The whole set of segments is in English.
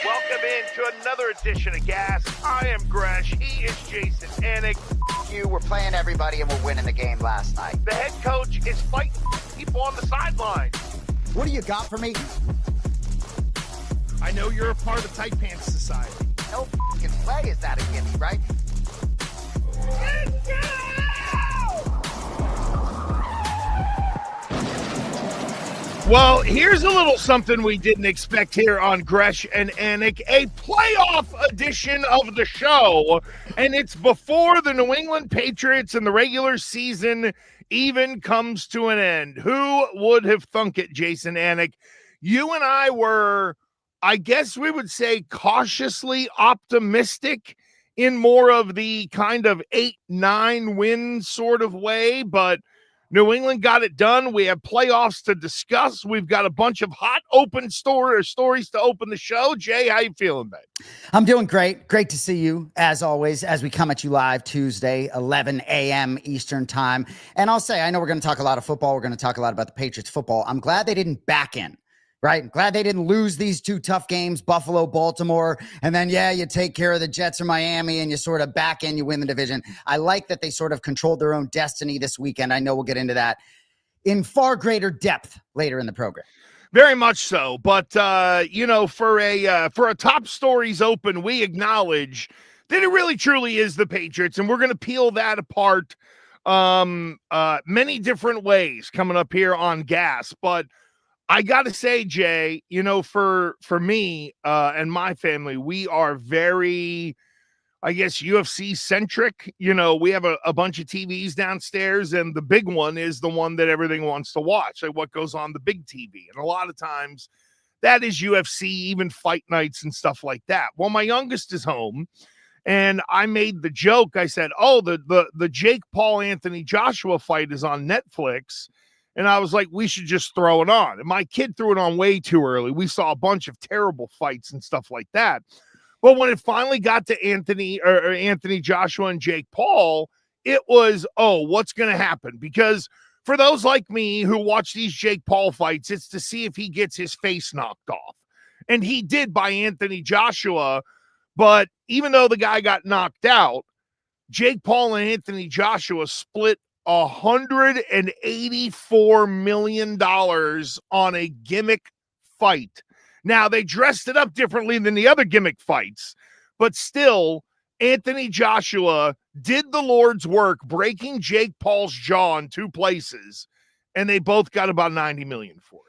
Welcome into another edition of Gas. I am Gresh. He is Jason. Anik. You were playing everybody and we're winning the game last night. The head coach is fighting people on the sideline. What do you got for me? I know you're a part of Tight Pants Society. No f***ing play is that a gimme, right? Well, here's a little something we didn't expect here on Gresh and Anik, a playoff edition of the show, and it's before the New England Patriots and the regular season even comes to an end. Who would have thunk it, Jason Anik? You and I were, I guess we would say, cautiously optimistic in more of the kind of 8-9 win sort of way, but New England got it done. We have playoffs to discuss. We've got a bunch of hot open stories to open the show. Jay, how you feeling, babe? I'm doing great. Great to see you, as always, as we come at you live Tuesday, 11 a.m. Eastern time. And I'll say, I know we're going to talk a lot of football. We're going to talk a lot about the Patriots football. I'm glad they didn't back in. Right? I'm glad they didn't lose these two tough games, Buffalo, Baltimore, and then, you take care of the Jets or Miami and you sort of back in, you win the division. I like that they sort of controlled their own destiny this weekend. I know we'll get into that in far greater depth later in the program. Very much so. But, for a top stories open, we acknowledge that it really truly is the Patriots, and we're going to peel that apart many different ways coming up here on Gas. But I got to say, Jay, for me and my family, we are very, I guess, UFC centric. We have a bunch of TVs downstairs, and the big one is the one that everything wants to watch, like what goes on the big TV. And a lot of times that is UFC, even fight nights and stuff like that. Well, my youngest is home, and I made the joke. I said, the Jake Paul Anthony Joshua fight is on Netflix. And I was like, we should just throw it on. And my kid threw it on way too early. We saw a bunch of terrible fights and stuff like that. But when it finally got to Anthony Joshua and Jake Paul, it was, what's going to happen? Because for those like me who watch these Jake Paul fights, it's to see if he gets his face knocked off. And he did by Anthony Joshua. But even though the guy got knocked out, Jake Paul and Anthony Joshua split $184 million on a gimmick fight. Now, they dressed it up differently than the other gimmick fights, but still, Anthony Joshua did the Lord's work, breaking Jake Paul's jaw in two places, and they both got about $90 million for it.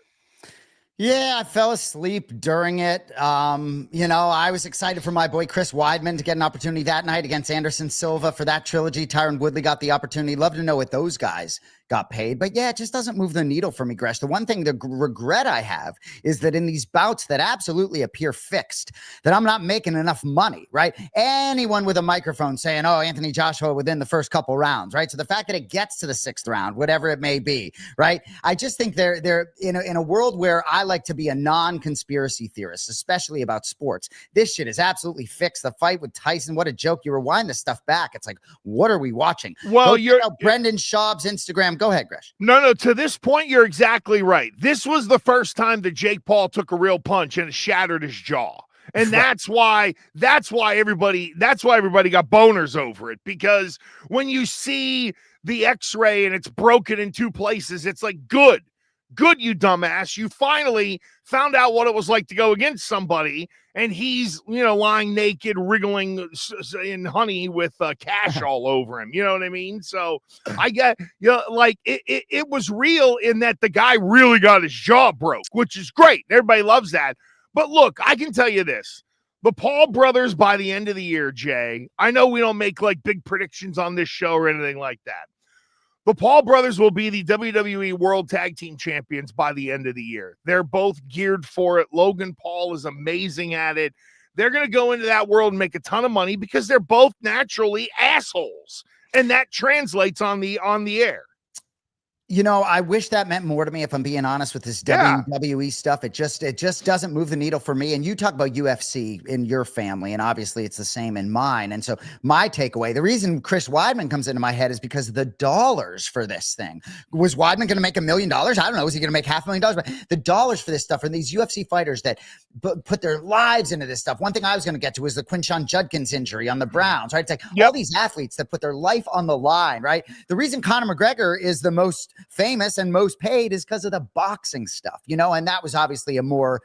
Yeah, I fell asleep during it. I was excited for my boy Chris Weidman to get an opportunity that night against Anderson Silva for that trilogy. Tyron Woodley got the opportunity. Love to know what those guys got paid. But yeah, it just doesn't move the needle for me, Gresh. The one thing, the regret I have is that in these bouts that absolutely appear fixed, that I'm not making enough money, right? Anyone with a microphone saying, Anthony Joshua within the first couple rounds, right? So the fact that it gets to the sixth round, whatever it may be, right? I just think they're in a world where I like to be a non-conspiracy theorist, especially about sports. This shit is absolutely fixed. The fight with Tyson, what a joke. You rewind this stuff back. It's like, what are we watching? Well, you're Brendan Schaub's Instagram. Go ahead, Gresh. No, to this point, you're exactly right. This was the first time that Jake Paul took a real punch and it shattered his jaw. And that's why everybody got boners over it, because when you see the x-ray and it's broken in two places, it's like, good, you dumbass. You finally found out what it was like to go against somebody, and he's, lying naked, wriggling in honey with cash all over him. You know what I mean? So I get, it was real in that the guy really got his jaw broke, which is great. Everybody loves that. But look, I can tell you this. The Paul brothers, by the end of the year, Jay, I know we don't make like big predictions on this show or anything like that. The Paul brothers will be the WWE World Tag Team Champions by the end of the year. They're both geared for it. Logan Paul is amazing at it. They're going to go into that world and make a ton of money because they're both naturally assholes. And that translates on the air. You know, I wish that meant more to me, if I'm being honest, with this Yeah. WWE stuff. It just doesn't move the needle for me. And you talk about UFC in your family, and obviously it's the same in mine. And so my takeaway, the reason Chris Weidman comes into my head is because of the dollars for this thing. Was Weidman going to make $1 million? I don't know. Is he going to make $500,000? But the dollars for this stuff, and these UFC fighters that put their lives into this stuff. One thing I was going to get to is the Quinshon Judkins injury on the Browns, right? It's like all these athletes that put their life on the line, right? The reason Conor McGregor is the most famous and most paid is because of the boxing stuff, and that was obviously a more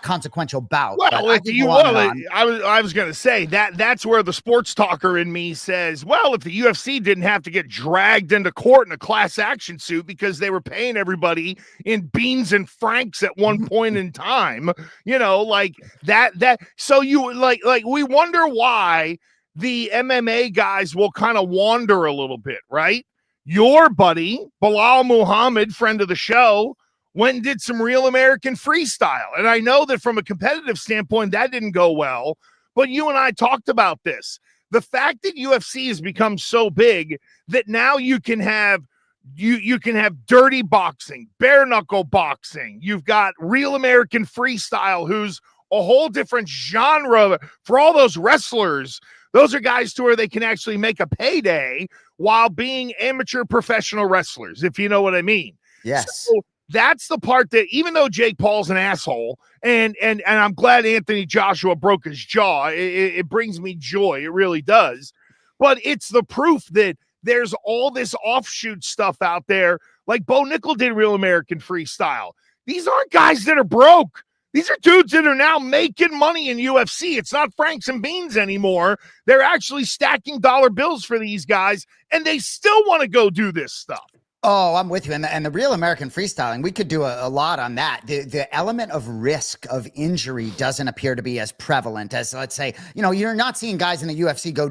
consequential bout. Well, I was going to say that's where the sports talker in me says, well, if the UFC didn't have to get dragged into court in a class action suit because they were paying everybody in beans and francs at one point in time, like that. So you like we wonder why the MMA guys will kind of wander a little bit, right? Your buddy, Bilal Muhammad, friend of the show, went and did some real American freestyle. And I know that from a competitive standpoint, that didn't go well. But you and I talked about this. The fact that UFC has become so big that now you can have you can have dirty boxing, bare knuckle boxing. You've got real American freestyle, who's a whole different genre for all those wrestlers. Those are guys to where they can actually make a payday while being amateur professional wrestlers, if you know what I mean. Yes. So that's the part that, even though Jake Paul's an asshole, and I'm glad Anthony Joshua broke his jaw, it brings me joy. It really does. But it's the proof that there's all this offshoot stuff out there. Like Bo Nickel did real American freestyle. These aren't guys that are broke. These are dudes that are now making money in UFC. It's not francs and beans anymore. They're actually stacking dollar bills for these guys, and they still want to go do this stuff. Oh, I'm with you. And the real American freestyling, we could do a lot on that. The element of risk of injury doesn't appear to be as prevalent as, let's say, you're not seeing guys in the UFC go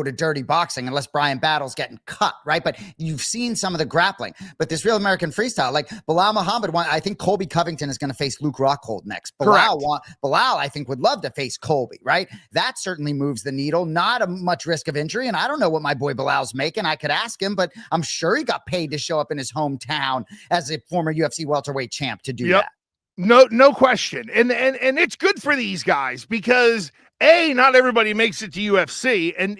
to dirty boxing unless Brian Battle's getting cut, right? But you've seen some of the grappling. But this real American freestyle, like Bilal Muhammad, I think Colby Covington is going to face Luke Rockhold next. Bilal, I think, would love to face Colby, right? That certainly moves the needle. Not much risk of injury. And I don't know what my boy Bilal's making. I could ask him, but I'm sure he got paid to show up in his hometown as a former UFC welterweight champ to do that. No question. And it's good for these guys because not everybody makes it to UFC. And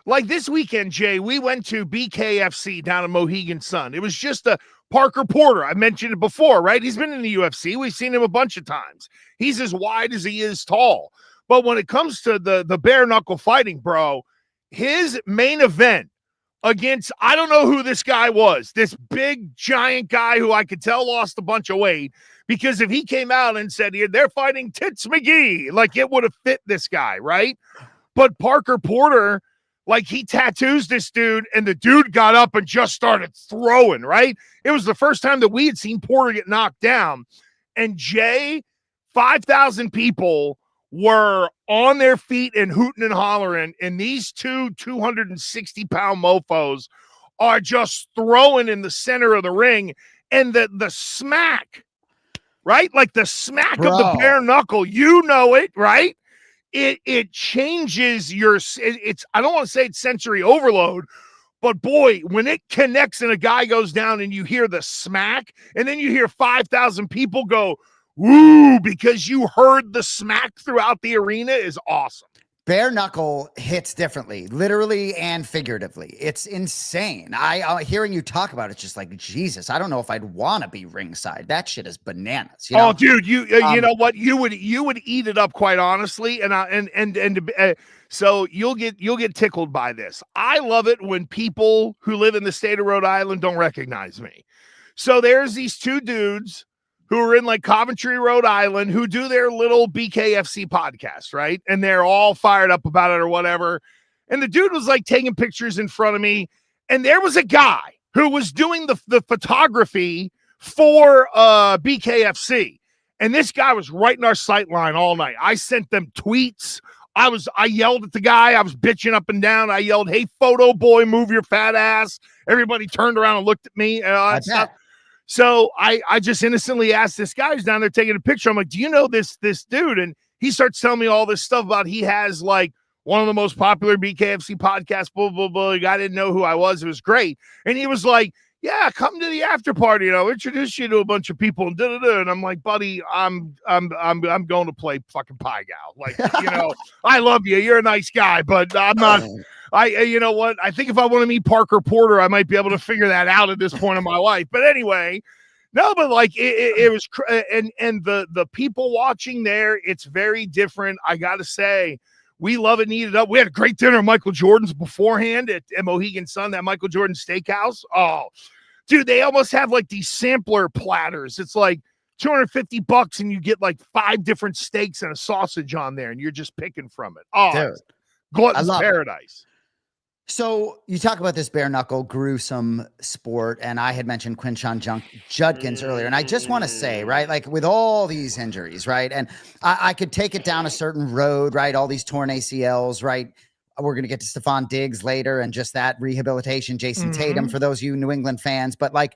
like this weekend, Jay, we went to BKFC down in Mohegan Sun. It was just a Parker Porter. I mentioned it before, right? He's been in the UFC. We've seen him a bunch of times. He's as wide as he is tall. But when it comes to the bare knuckle fighting, bro, his main event against, I don't know who this guy was, this big giant guy who I could tell lost a bunch of weight, because if he came out and said they're fighting Tits McGee, like it would have fit this guy, right? But Parker Porter, like he tattoos this dude and the dude got up and just started throwing, right? It was the first time that we had seen Porter get knocked down. And Jay, 5,000 people were on their feet and hooting and hollering, and these 260-pound mofos are just throwing in the center of the ring, and the smack, right? Like the smack of the bare knuckle, it, right? It changes it's I don't want to say it's sensory overload, but boy, when it connects and a guy goes down and you hear the smack, and then you hear 5,000 people go, woo, because you heard the smack throughout the arena, is awesome. Bare knuckle hits differently, literally and figuratively. It's insane. Hearing you talk about it's just like, Jesus, I don't know if I'd want to be ringside. That shit is bananas. Oh, dude, you know what? You would eat it up, quite honestly. So you'll get tickled by this. I love it when people who live in the state of Rhode Island don't recognize me. So there's these two dudes who are in like Coventry, Rhode Island, who do their little BKFC podcast, right? And they're all fired up about it or whatever. And the dude was like taking pictures in front of me. And there was a guy who was doing the photography for BKFC. And this guy was right in our sight line all night. I sent them tweets. I yelled at the guy. I was bitching up and down. I yelled, "Hey, photo boy, move your fat ass." Everybody turned around and looked at me and all that stuff. So I just innocently asked this guy who's down there taking a picture. I'm like, "Do you know this dude?" And he starts telling me all this stuff about he has like one of the most popular BKFC podcasts, blah, blah, blah. The guy didn't know who I was. It was great. And he was like, yeah, come to the after party. Introduce you to a bunch of people and da-da-da. And I'm like, buddy, I'm going to play fucking Pie Gal. Like, I love you. You're a nice guy, but I'm not. You know what? I think if I want to meet Parker Porter, I might be able to figure that out at this point in my life. But anyway, no, but like it was, and the people watching there, it's very different. I got to say, we love it, eat it up. We had a great dinner at Michael Jordan's beforehand at Mohegan Sun, that Michael Jordan Steakhouse. Oh, dude, they almost have like these sampler platters. It's like $250 and you get like 5 different steaks and a sausage on there, and you're just picking from it. Oh, dude, glutton's paradise. So you talk about this bare knuckle gruesome sport, and I had mentioned Quinshon Judkins earlier, and I just want to say, right, like with all these injuries, right, and I could take it down a certain road, right, all these torn ACLs, right, we're going to get to Stephon Diggs later and just that rehabilitation, Jason Tatum, for those of you New England fans, but like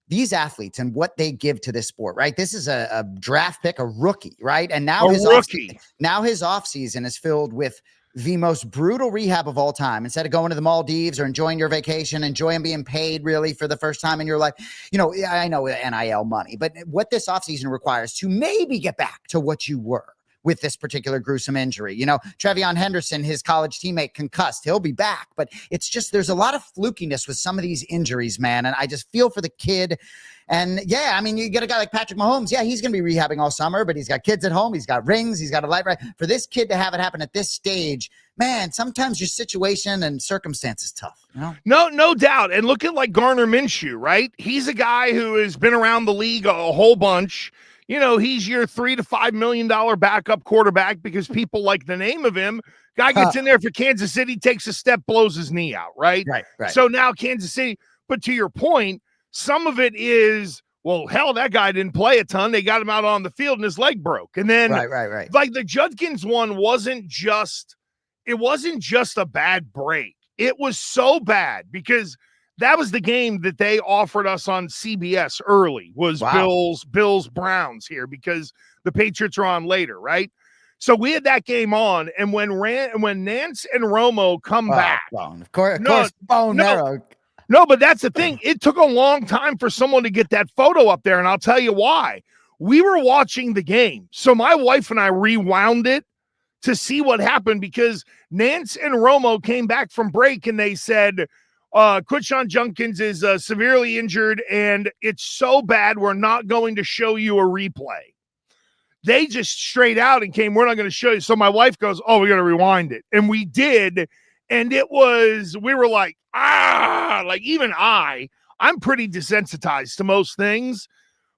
these athletes and what they give to this sport, right, this is a draft pick, a rookie, right, and now his offseason is filled with the most brutal rehab of all time. Instead of going to the Maldives or enjoying your vacation, enjoying being paid really for the first time in your life. I know NIL money, but what this offseason requires to maybe get back to what you were with this particular gruesome injury. Trevion Henderson, his college teammate, concussed. He'll be back, but it's just, there's a lot of flukiness with some of these injuries, man. And I just feel for the kid. And yeah, I mean, you get a guy like Patrick Mahomes. Yeah, he's going to be rehabbing all summer, but he's got kids at home. He's got rings. He's got a life, right? For this kid to have it happen at this stage, man, sometimes your situation and circumstance is tough. No doubt. And look at like Gardner Minshew, right? He's a guy who has been around the league a whole bunch. He's your $3 to $5 million backup quarterback because people like the name of him. Guy gets in there for Kansas City, takes a step, blows his knee out, right? Right. So now Kansas City, but to your point, some of it is, well, hell, that guy didn't play a ton. They got him out on the field and his leg broke. And then right. Like the Judkins one wasn't just a bad break. It was so bad because that was the game that they offered us on CBS early was Bills Browns here because the Patriots are on later, right? So we had that game on, and when Nance and Romo come back, of course, bone marrow. No, but that's the thing. It took a long time for someone to get that photo up there, and I'll tell you why. We were watching the game, so my wife and I rewound it to see what happened because Nance and Romo came back from break, and they said, Quinshon Judkins is severely injured, and it's so bad we're not going to show you a replay. They just straight out and came, we're not going to show you. So my wife goes, oh, we got to rewind it. And we did, and we were like, like even I'm pretty desensitized to most things,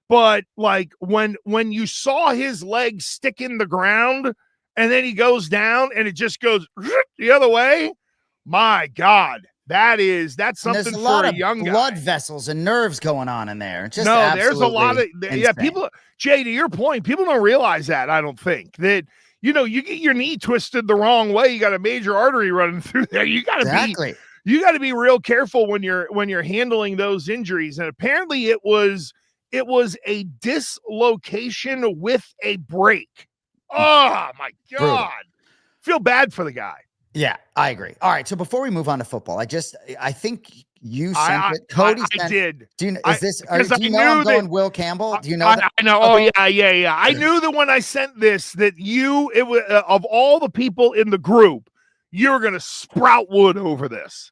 but like when you saw his leg stick in the ground and then he goes down and it just goes the other way, my God. That's something for a young guy. Blood vessels and nerves going on in there. Just there's a lot of people. Jay, to your point, people don't realize that. I don't think that you get your knee twisted the wrong way. You got a major artery running through there. You got to be real careful when you're handling those injuries. And apparently, it was a dislocation with a break. Oh my God, brutal. Feel bad for the guy. Yeah, I agree. All right, so before we move on to football, I think you sent it. Cody sent. I did. Do you know? Is this? Do you know I'm going Will Campbell? Do you know that? I know. Okay. Oh yeah. I knew that when I sent this, that it was of all the people in the group, you were going to sprout wood over this.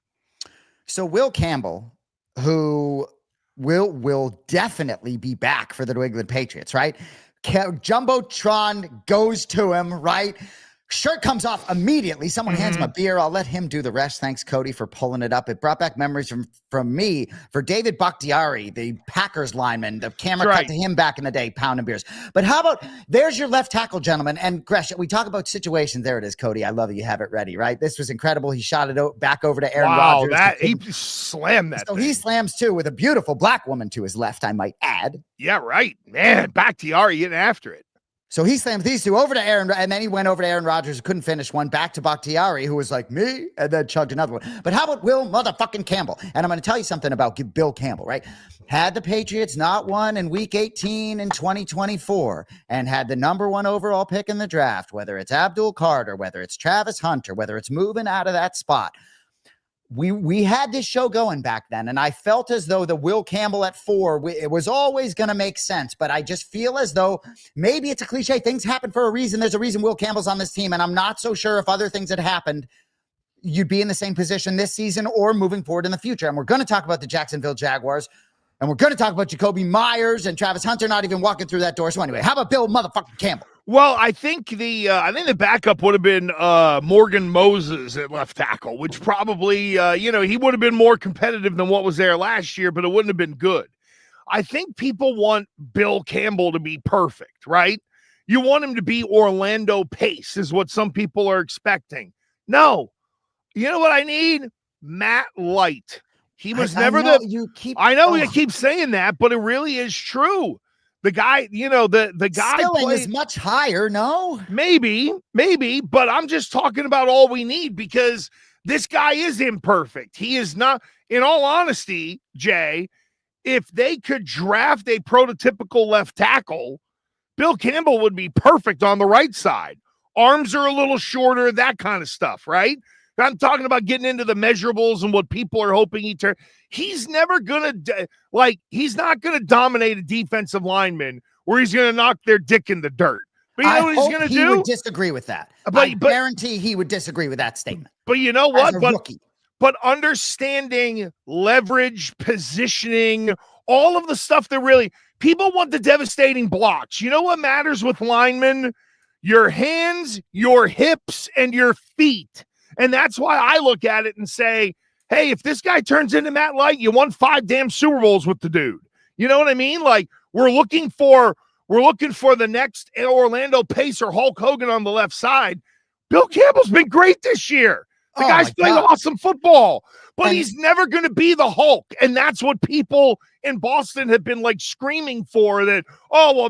So Will Campbell, who will definitely be back for the New England Patriots, right? Jumbotron goes to him, right? Shirt comes off immediately. Someone hands him a beer. I'll let him do the rest. Thanks, Cody, for pulling it up. It brought back memories from me for David Bakhtiari, the Packers lineman. The camera cut to him back in the day, pounding beers. But how about, there's your left tackle, gentlemen. And Gresh, we talk about situations. There it is, Cody. I love it. You have it ready, right? This was incredible. He shot it back over to Aaron Rodgers. Wow, he slammed that So thing. He slams, too, with a beautiful black woman to his left, I might add. Yeah, right. Man, Bakhtiari getting after it. So he slammed these two over to Aaron, and then he went over to Aaron Rodgers, who couldn't finish one, back to Bakhtiari, who was like, me, and then chugged another one. But how about Will motherfucking Campbell? And I'm going to tell you something about Bill Campbell, right? Had the Patriots not won in Week 18 in 2024 and had the number 1 overall pick in the draft, whether it's Abdul Carter, whether it's Travis Hunter, whether it's moving out of that spot, we had this show going back then, and I felt as though the Will Campbell at 4, it was always going to make sense, but I just feel as though maybe it's a cliche. Things happen for a reason. There's a reason Will Campbell's on this team, and I'm not so sure if other things had happened, you'd be in the same position this season or moving forward in the future. And we're going to talk about the Jacksonville Jaguars, and we're going to talk about Jacoby Myers and Travis Hunter not even walking through that door. So anyway, how about Bill motherfucking Campbell? Well, I think the backup would have been Morgan Moses at left tackle, which probably he would have been more competitive than what was there last year, but it wouldn't have been good. I think people want Bill Campbell to be perfect, right? You want him to be Orlando Pace, is what some people are expecting. No, you know what I need? Matt Light. He was never I keep saying that, but it really is true. The guy, the guy ceiling is much higher, no? Maybe, but I'm just talking about all we need because this guy is imperfect. He is not, in all honesty, Jay, if they could draft a prototypical left tackle, Bill Campbell would be perfect on the right side. Arms are a little shorter, that kind of stuff, right? I'm talking about getting into the measurables and what people are hoping he turn. He's never going to, he's not going to dominate a defensive lineman where he's going to knock their dick in the dirt. But you know what he's going to do? He would disagree with that. I guarantee he would disagree with that statement. But you know what? Rookie. But understanding leverage, positioning, all of the stuff that really, people want the devastating blocks. You know what matters with linemen? Your hands, your hips, and your feet. And that's why I look at it and say, hey, if this guy turns into Matt Light, you won 5 damn Super Bowls with the dude. You know what I mean? Like, we're looking for the next Orlando Pace or Hulk Hogan on the left side. Bill Campbell's been great this year. The guy's playing awesome football, but he's never going to be the Hulk. And that's what people in Boston have been screaming for, that,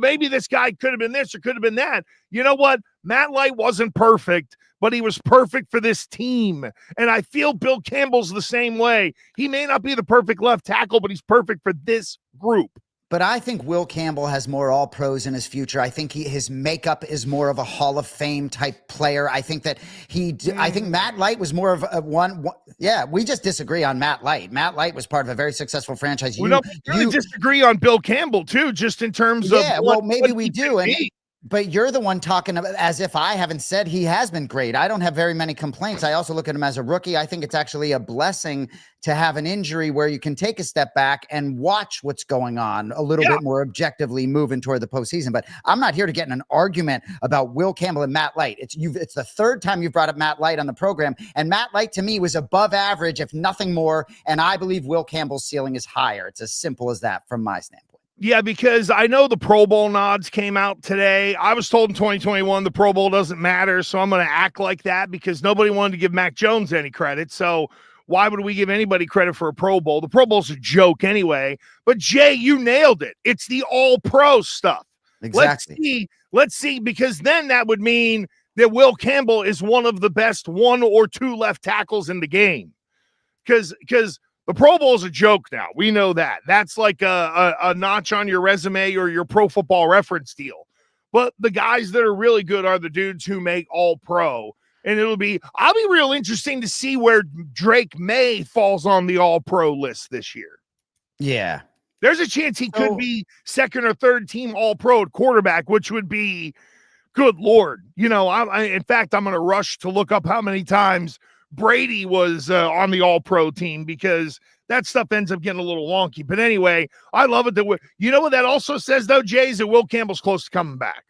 maybe this guy could have been this or could have been that. You know what? Matt Light wasn't perfect, but he was perfect for this team. And I feel Bill Campbell's the same way. He may not be the perfect left tackle, but he's perfect for this group. But I think Will Campbell has more all-pros in his future. I think his makeup is more of a Hall of Fame type player. I think that I think Matt Light was more of a one. Yeah, we just disagree on Matt Light. Matt Light was part of a very successful franchise. We don't really disagree on Bill Campbell too, just in terms of maybe we do. But you're the one talking about as if I haven't said he has been great. I don't have very many complaints. I also look at him as a rookie. I think it's actually a blessing to have an injury where you can take a step back and watch what's going on a little bit more objectively moving toward the postseason. But I'm not here to get in an argument about Will Campbell and Matt Light. It's the third time you've brought up Matt Light on the program. And Matt Light to me was above average, if nothing more. And I believe Will Campbell's ceiling is higher. It's as simple as that from my standpoint. Yeah, because I know the Pro Bowl nods came out today. I was told in 2021 the Pro Bowl doesn't matter, so I'm going to act like that because nobody wanted to give Mac Jones any credit. So why would we give anybody credit for a Pro Bowl? The Pro Bowl's a joke anyway. But, Jay, you nailed it. It's the all-pro stuff. Exactly. Let's see, because then that would mean that Will Campbell is one of the best 1 or 2 left tackles in the game. Because the Pro Bowl is a joke now. We know that. That's like a notch on your resume or your Pro Football Reference deal. But the guys that are really good are the dudes who make All-Pro. And I'll be real interesting to see where Drake Maye falls on the All-Pro list this year. Yeah. There's a chance he could be second or third team All-Pro at quarterback, which would be, good Lord. In fact, I'm going to rush to look up how many times Brady was on the All-Pro team because that stuff ends up getting a little wonky. But anyway, I love it. You know what that also says, though, Jay, is that Will Campbell's close to coming back.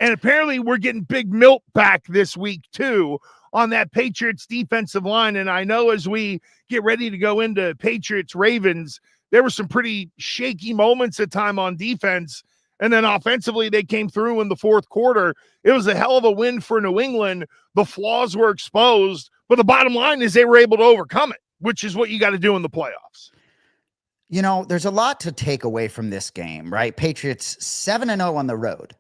And apparently we're getting Big Milt back this week, too, on that Patriots defensive line. And I know as we get ready to go into Patriots-Ravens, there were some pretty shaky moments at time on defense. And then offensively, they came through in the fourth quarter. It was a hell of a win for New England. The flaws were exposed. But the bottom line is they were able to overcome it, which is what you got to do in the playoffs. There's a lot to take away from this game, right? Patriots 7-0 on the road.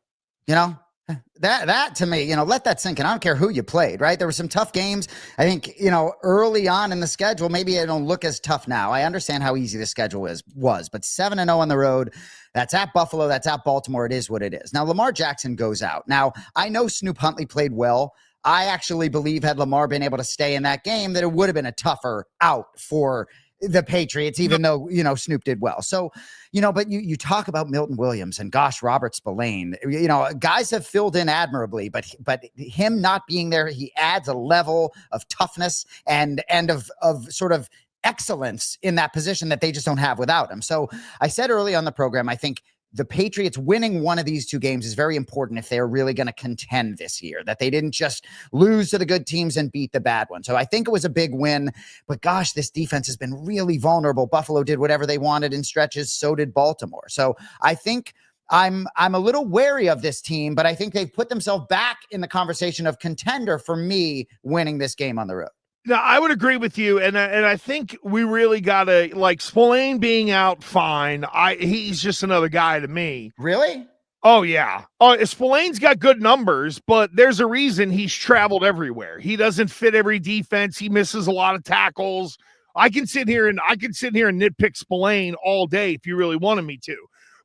That to me, let that sink in. I don't care who you played, right? There were some tough games. I think, early on in the schedule, maybe it don't look as tough now. I understand how easy the schedule was, but 7-0 on the road. That's at Buffalo. That's at Baltimore. It is what it is. Now, Lamar Jackson goes out. Now, I know Snoop Huntley played well. I actually believe had Lamar been able to stay in that game, that it would have been a tougher out for the Patriots, even though, Snoop did well. So, but you talk about Milton Williams and gosh, Robert Spillane, guys have filled in admirably, but him not being there, he adds a level of toughness and of sort of excellence in that position that they just don't have without him. So I said early on the program, I think the Patriots winning one of these two games is very important if they're really going to contend this year, that they didn't just lose to the good teams and beat the bad ones. So I think it was a big win, but gosh, this defense has been really vulnerable. Buffalo did whatever they wanted in stretches. So did Baltimore. So I think I'm a little wary of this team, but I think they've put themselves back in the conversation of contender for me winning this game on the road. Now, I would agree with you, and I think we really got to, like, Spillane being out, fine. He's just another guy to me. Really? Oh, yeah. Spillane's got good numbers, but there's a reason he's traveled everywhere. He doesn't fit every defense. He misses a lot of tackles. I can sit here and nitpick Spillane all day if you really wanted me to.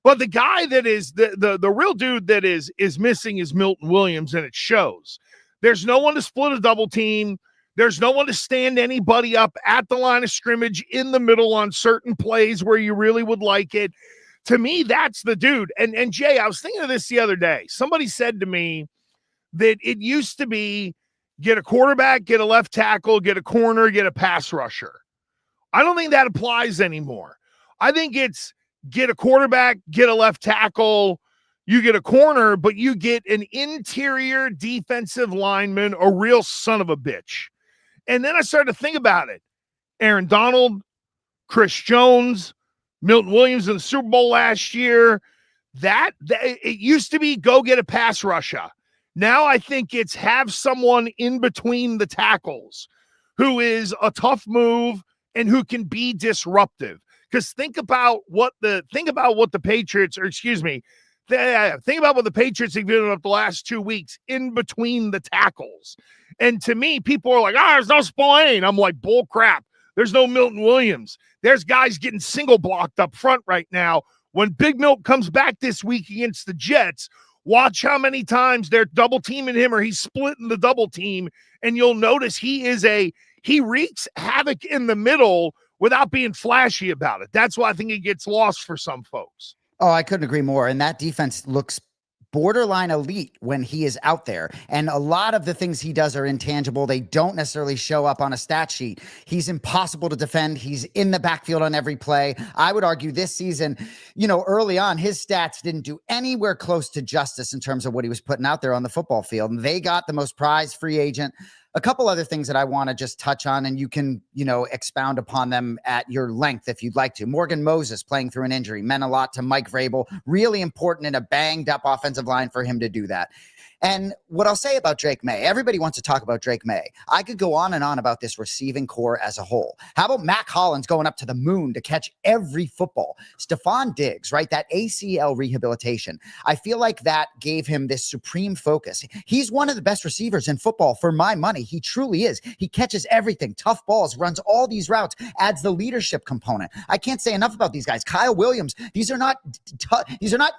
But the guy that is the real dude that is missing is Milton Williams, and it shows. There's no one to split a double team. There's no one to stand anybody up at the line of scrimmage in the middle on certain plays where you really would like it. To me, that's the dude. And Jay, I was thinking of this the other day. Somebody said to me that it used to be get a quarterback, get a left tackle, get a corner, get a pass rusher. I don't think that applies anymore. I think it's get a quarterback, get a left tackle, you get a corner, but you get an interior defensive lineman, a real son of a bitch. And then I started to think about it. Aaron Donald, Chris Jones, Milton Williams in the Super Bowl last year. That it used to be go get a pass rusher. Now I think it's have someone in between the tackles who is a tough move and who can be disruptive. Because think about what the Patriots, or excuse me, think about what the Patriots have given up the last 2 weeks in between the tackles. And to me, people are like, there's no Spillane. I'm like, bull crap. There's no Milton Williams. There's guys getting single blocked up front right now. When Big Milk comes back this week against the Jets, watch how many times they're double teaming him or he's splitting the double team. And you'll notice he wreaks havoc in the middle without being flashy about it. That's why I think it gets lost for some folks. Oh, I couldn't agree more. And that defense looks borderline elite when he is out there. And a lot of the things he does are intangible. They don't necessarily show up on a stat sheet. He's impossible to defend. He's in the backfield on every play. I would argue this season, early on, his stats didn't do anywhere close to justice in terms of what he was putting out there on the football field. And they got the most prized free agent. A couple other things that I want to just touch on, and you can, expound upon them at your length if you'd like to. Morgan Moses playing through an injury meant a lot to Mike Vrabel. Really important in a banged up offensive line for him to do that. And what I'll say about Drake Maye, everybody wants to talk about Drake Maye. I could go on and on about this receiving core as a whole. How about Mac Hollins going up to the moon to catch every football? Stephon Diggs, right? That ACL rehabilitation. I feel like that gave him this supreme focus. He's one of the best receivers in football for my money. He truly is. He catches everything, tough balls, runs all these routes, adds the leadership component. I can't say enough about these guys. Kyle Williams, these are not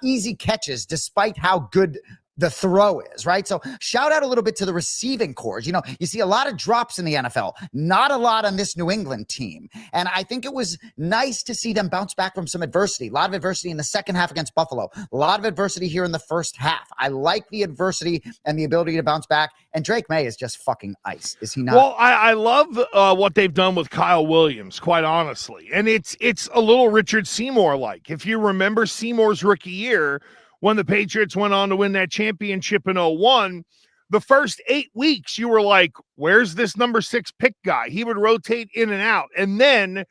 easy catches despite how good the throw is, right? So shout out a little bit to the receiving cores. You see a lot of drops in the NFL, not a lot on this New England team. And I think it was nice to see them bounce back from some adversity. A lot of adversity in the second half against Buffalo. A lot of adversity here in the first half. I like the adversity and the ability to bounce back. And Drake Maye is just fucking ice, is he not? Well, I love what they've done with Kyle Williams, quite honestly. And it's a little Richard Seymour-like. If you remember Seymour's rookie year, when the Patriots went on to win that championship in 2001, the first 8 weeks, you were like, where's this number 6 pick guy? He would rotate in and out. And then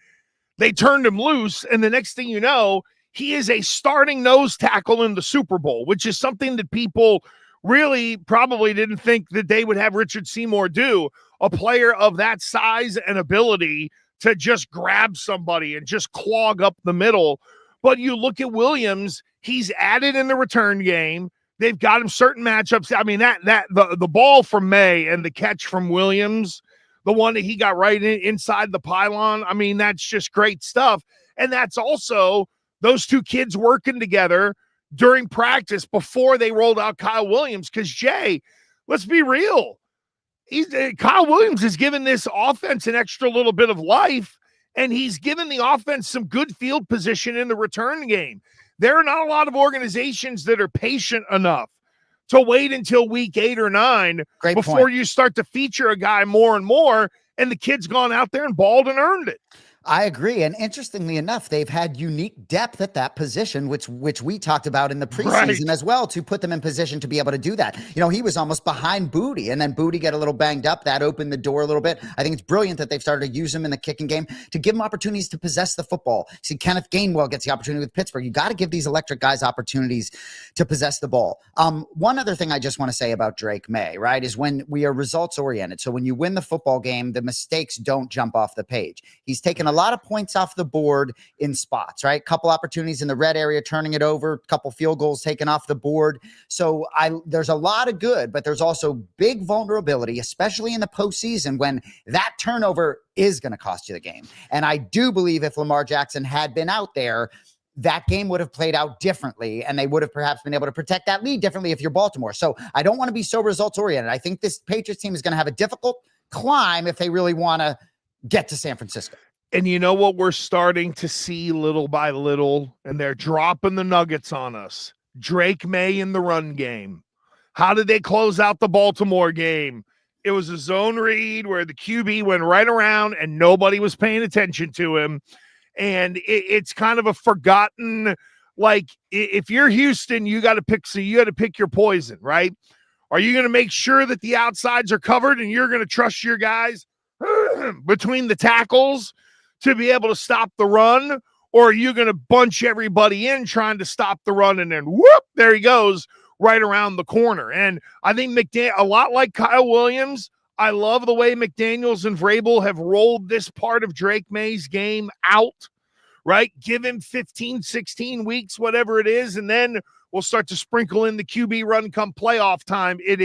they turned him loose. And the next thing you know, he is a starting nose tackle in the Super Bowl, which is something that people really probably didn't think that they would have Richard Seymour do. A player of that size and ability to just grab somebody and just clog up the middle. But you look at Williams, he's added in the return game. They've got him certain matchups. I mean, the ball from May and the catch from Williams, the one that he got right inside the pylon, I mean, that's just great stuff. And that's also those two kids working together during practice before they rolled out Kyle Williams. Because, Jay, let's be real. Kyle Williams has given this offense an extra little bit of life, and he's given the offense some good field position in the return game. There are not a lot of organizations that are patient enough to wait until week 8 or 9 before you start to feature a guy more and more, and the kid's gone out there and balled and earned it. I agree. And interestingly enough, they've had unique depth at that position, which we talked about in the preseason as well, to put them in position to be able to do that. You know, he was almost behind Booty, and then Booty got a little banged up. That opened the door a little bit. I think it's brilliant that they've started to use him in the kicking game to give him opportunities to possess the football. See, Kenneth Gainwell gets the opportunity with Pittsburgh. You got to give these electric guys opportunities to possess the ball. One other thing I just want to say about Drake Maye, right, is when we are results oriented. So when you win the football game, the mistakes don't jump off the page. He's taken a lot of points off the board in spots, right? Couple opportunities in the red area, turning it over, couple field goals taken off the board. So there's a lot of good, but there's also big vulnerability, especially in the postseason, when that turnover is going to cost you the game. And I do believe if Lamar Jackson had been out there, that game would have played out differently, and they would have perhaps been able to protect that lead differently if you're Baltimore. So I don't want to be so results oriented. I think this Patriots team is going to have a difficult climb if they really want to get to San Francisco. And you know what we're starting to see little by little, and they're dropping the nuggets on us. Drake Maye in the run game. How did they close out the Baltimore game? It was a zone read where the QB went right around and nobody was paying attention to him. And it's kind of a forgotten, like, if you're Houston, you got to pick your poison, right? Are you going to make sure that the outsides are covered and you're going to trust your guys between the tackles to be able to stop the run? Or are you going to bunch everybody in trying to stop the run, and then whoop, there he goes right around the corner? And I think a lot like Kyle Williams, I love the way McDaniels and Vrabel have rolled this part of Drake Maye's game out, right? Give him 15, 16 weeks, whatever it is, and then we'll start to sprinkle in the QB run come playoff time. It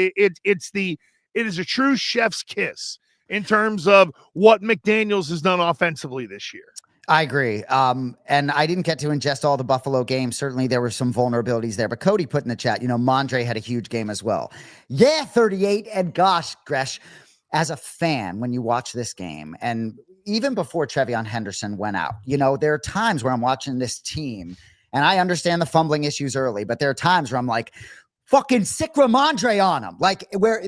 is a true chef's kiss in terms of what McDaniels has done offensively this year. I agree. And I didn't get to ingest all the Buffalo games. Certainly there were some vulnerabilities there, but Cody put in the chat, Mondre had a huge game as well. Yeah, 38. And gosh, Gresh, as a fan, when you watch this game, and even before Trevion Henderson went out, there are times where I'm watching this team, and I understand the fumbling issues early, but there are times where I'm like, fucking sick Ramondre on them. Like, where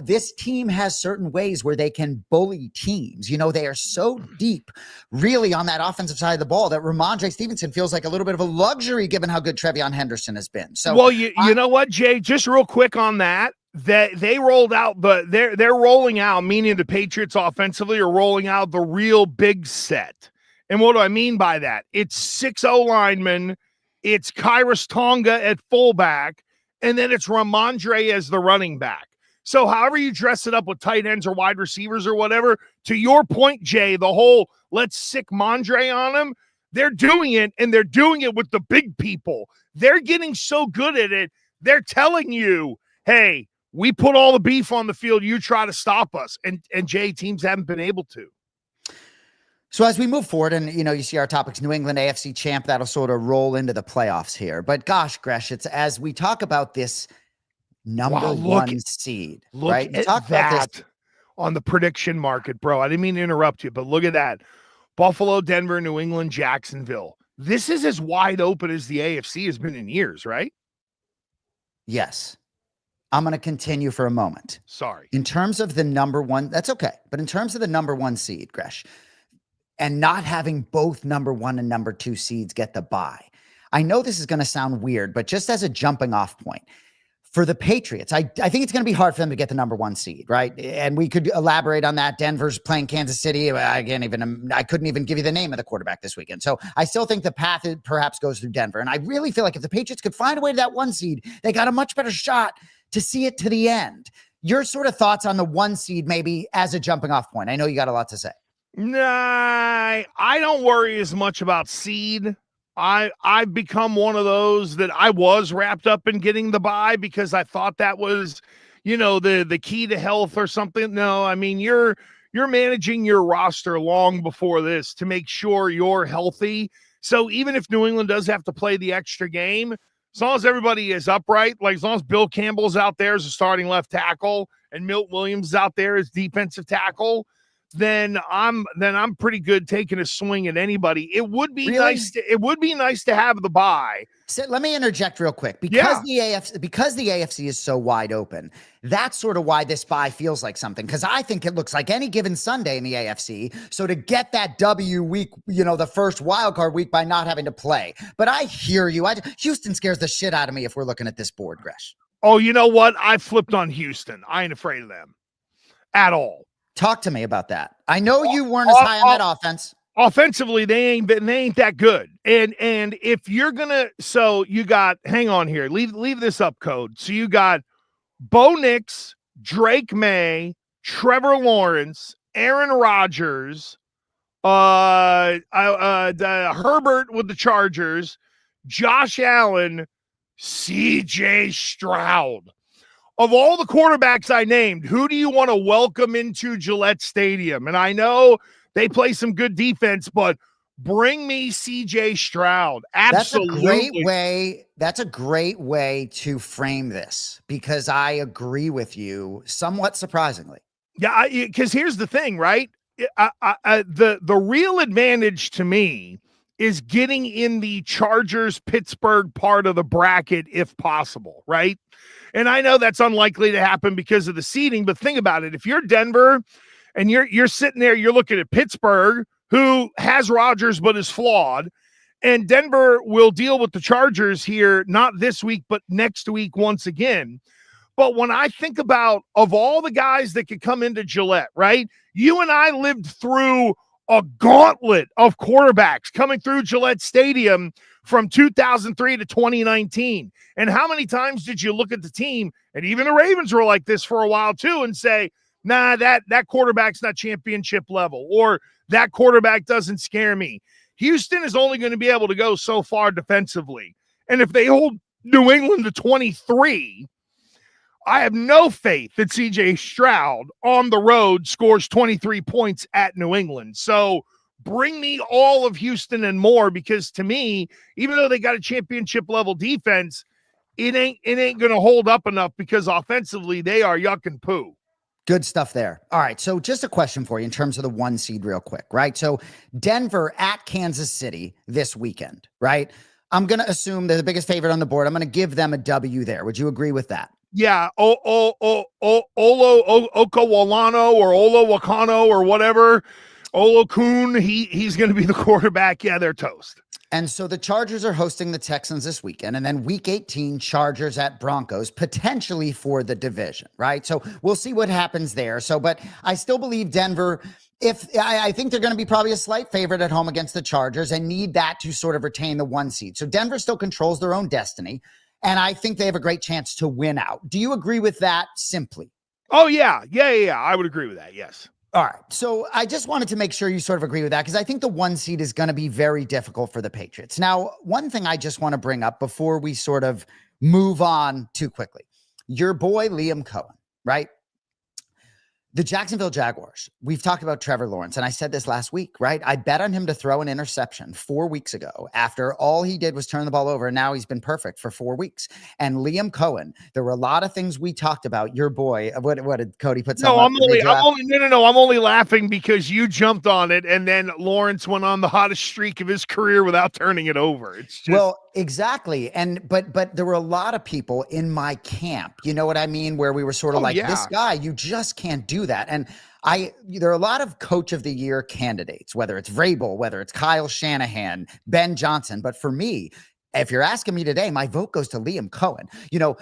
this team has certain ways where they can bully teams. They are so deep really on that offensive side of the ball that Ramondre Stevenson feels like a little bit of a luxury given how good Trevion Henderson has been. So, well, you know what, Jay, just real quick on that they rolled out they're rolling out, meaning the Patriots offensively are rolling out the real big set. And what do I mean by that? It's 6 O-linemen, it's Kairos Tonga at fullback, and then it's Ramondre as the running back. So however you dress it up with tight ends or wide receivers or whatever, to your point, Jay, the whole let's sick Mondre on him, they're doing it, and they're doing it with the big people. They're getting so good at it, they're telling you, hey, we put all the beef on the field, you try to stop us. And Jay, teams haven't been able to. So as we move forward, and you see our topics, New England AFC champ, that'll sort of roll into the playoffs here. But gosh, Gresh, it's as we talk about this number one seed, right? Talk about that on the prediction market, bro. I didn't mean to interrupt you, but look at that. Buffalo, Denver, New England, Jacksonville. This is as wide open as the AFC has been in years, right? Yes. I'm going to continue for a moment. Sorry. In terms of the number one, that's okay. But in terms of the number one seed, Gresh, and not having both number 1 and number 2 seeds get the bye. I know this is going to sound weird, but just as a jumping off point, for the Patriots, I think it's going to be hard for them to get the number 1 seed, right? And we could elaborate on that. Denver's playing Kansas City. I couldn't even give you the name of the quarterback this weekend. So I still think the path perhaps goes through Denver. And I really feel like if the Patriots could find a way to that 1 seed, they got a much better shot to see it to the end. Your sort of thoughts on the 1 seed, maybe as a jumping off point. I know you got a lot to say. Nah, I don't worry as much about seed. I've become one of those that I was wrapped up in getting the bye because I thought that was, the key to health or something. No, I mean, you're managing your roster long before this to make sure you're healthy. So even if New England does have to play the extra game, as long as everybody is upright, like as long as Bill Campbell's out there as a starting left tackle and Milt Williams is out there as defensive tackle, then I'm pretty good taking a swing at anybody. It would be nice to have the bye. So let me interject real quick because the AFC is so wide open. That's sort of why this bye feels like something, because I think it looks like any given Sunday in the AFC. So to get that W week, the first wild card week by not having to play. But I hear you. Houston scares the shit out of me if we're looking at this board, Gresh. Oh, you know what? I flipped on Houston. I ain't afraid of them at all. Talk to me about that. I know you weren't as high on that offense. Offensively, they ain't that good. And if you're gonna, so you got, hang on here, leave this up, Code. So you got Bo Nix, Drake Maye, Trevor Lawrence, Aaron Rodgers, Herbert with the Chargers, Josh Allen, CJ Stroud. Of all the quarterbacks I named, who do you want to welcome into Gillette Stadium? And I know they play some good defense, but bring me CJ Stroud. Absolutely. That's a great way to frame this, because I agree with you somewhat surprisingly. Yeah, because here's the thing, right? The real advantage to me is getting in the Chargers-Pittsburgh part of the bracket if possible, right? And I know that's unlikely to happen because of the seeding, but think about it. If you're Denver and you're sitting there, you're looking at Pittsburgh, who has Rodgers but is flawed, and Denver will deal with the Chargers here, not this week, but next week once again. But when I think about, of all the guys that could come into Gillette, right? You and I lived through a gauntlet of quarterbacks coming through Gillette Stadium from 2003 to 2019. And how many times did you look at the team, and even the Ravens were like this for a while too, and say, nah, that quarterback's not championship level, or that quarterback doesn't scare me. Houston is only going to be able to go so far defensively. And if they hold New England to 23, I have no faith that CJ Stroud on the road scores 23 points at New England. So bring me all of Houston and more, because to me, even though they got a championship level defense, it ain't going to hold up enough, because offensively they are yuck and poo. Good stuff there. All right. So just a question for you in terms of the 1 seed real quick, right? So Denver at Kansas City this weekend, right? I'm going to assume they're the biggest favorite on the board. I'm going to give them a W there. Would you agree with that? Yeah. Olo Okawalano or Olo Wakano or whatever. Olo Kuhn, he's going to be the quarterback. Yeah, they're toast. And so the Chargers are hosting the Texans this weekend, and then week 18, Chargers at Broncos, potentially for the division, right? So we'll see what happens there. So, but I still believe Denver, I think they're going to be probably a slight favorite at home against the Chargers and need that to sort of retain the 1 seed. So Denver still controls their own destiny, and I think they have a great chance to win out. Do you agree with that simply? Oh, yeah. I would agree with that. Yes. All right. So I just wanted to make sure you sort of agree with that, because I think the 1 seed is going to be very difficult for the Patriots. Now, one thing I just want to bring up before we sort of move on too quickly, your boy Liam Cohen, right? The Jacksonville Jaguars, we've talked about Trevor Lawrence, and I said this last week, right? I bet on him to throw an interception 4 weeks ago after all he did was turn the ball over, and now he's been perfect for 4 weeks. And Liam Cohen, there were a lot of things we talked about. Your boy, what did Cody put? No, I'm only laughing because you jumped on it, and then Lawrence went on the hottest streak of his career without turning it over. It's just... Well, exactly. And but there were a lot of people in my camp, you know what I mean, where we were sort of this guy, you just can't do that. And there are a lot of coach of the year candidates, whether it's Vrabel, whether it's Kyle Shanahan, Ben Johnson. But for me, if you're asking me today, my vote goes to Liam Cohen. You know,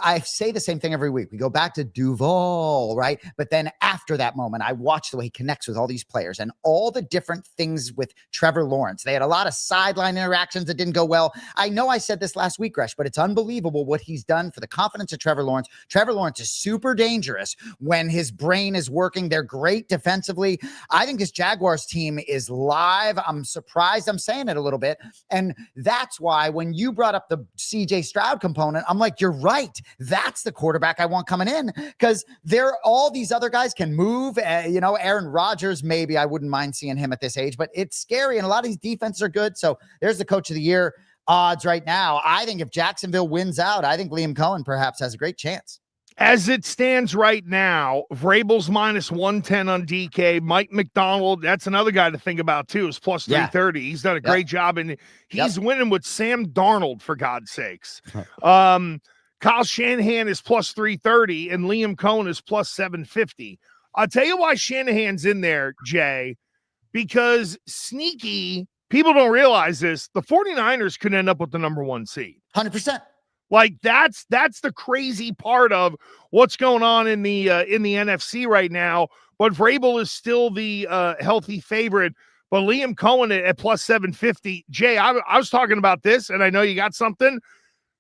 I say the same thing every week. We go back to Duval, right? But then after that moment, I watch the way he connects with all these players and all the different things with Trevor Lawrence. They had a lot of sideline interactions that didn't go well. I know I said this last week, Gresh, but it's unbelievable what he's done for the confidence of Trevor Lawrence. Trevor Lawrence is super dangerous when his brain is working. They're great defensively. I think this Jaguars team is live. I'm surprised I'm saying it a little bit. And that's why when you brought up the CJ Stroud component, I'm like, you're right. That's the quarterback I want coming in, because all these other guys can move. Aaron Rodgers, maybe I wouldn't mind seeing him at this age, but it's scary. And a lot of these defenses are good. So there's the coach of the year odds right now. I think if Jacksonville wins out, I think Liam Cohen perhaps has a great chance. As it stands right now, Vrabel's minus 110 on DK. Mike McDonald, that's another guy to think about too, is plus 330. He's done a great job, and he's winning with Sam Darnold, for God's sakes. Kyle Shanahan is plus 330, and Liam Cohen is plus 750. I'll tell you why Shanahan's in there, Jay, because sneaky, people don't realize this, the 49ers could end up with the number 1 seed. 100%. Like that's the crazy part of what's going on in the NFC right now. But Vrabel is still the healthy favorite. But Liam Cohen at plus 750. Jay, I was talking about this, and I know you got something.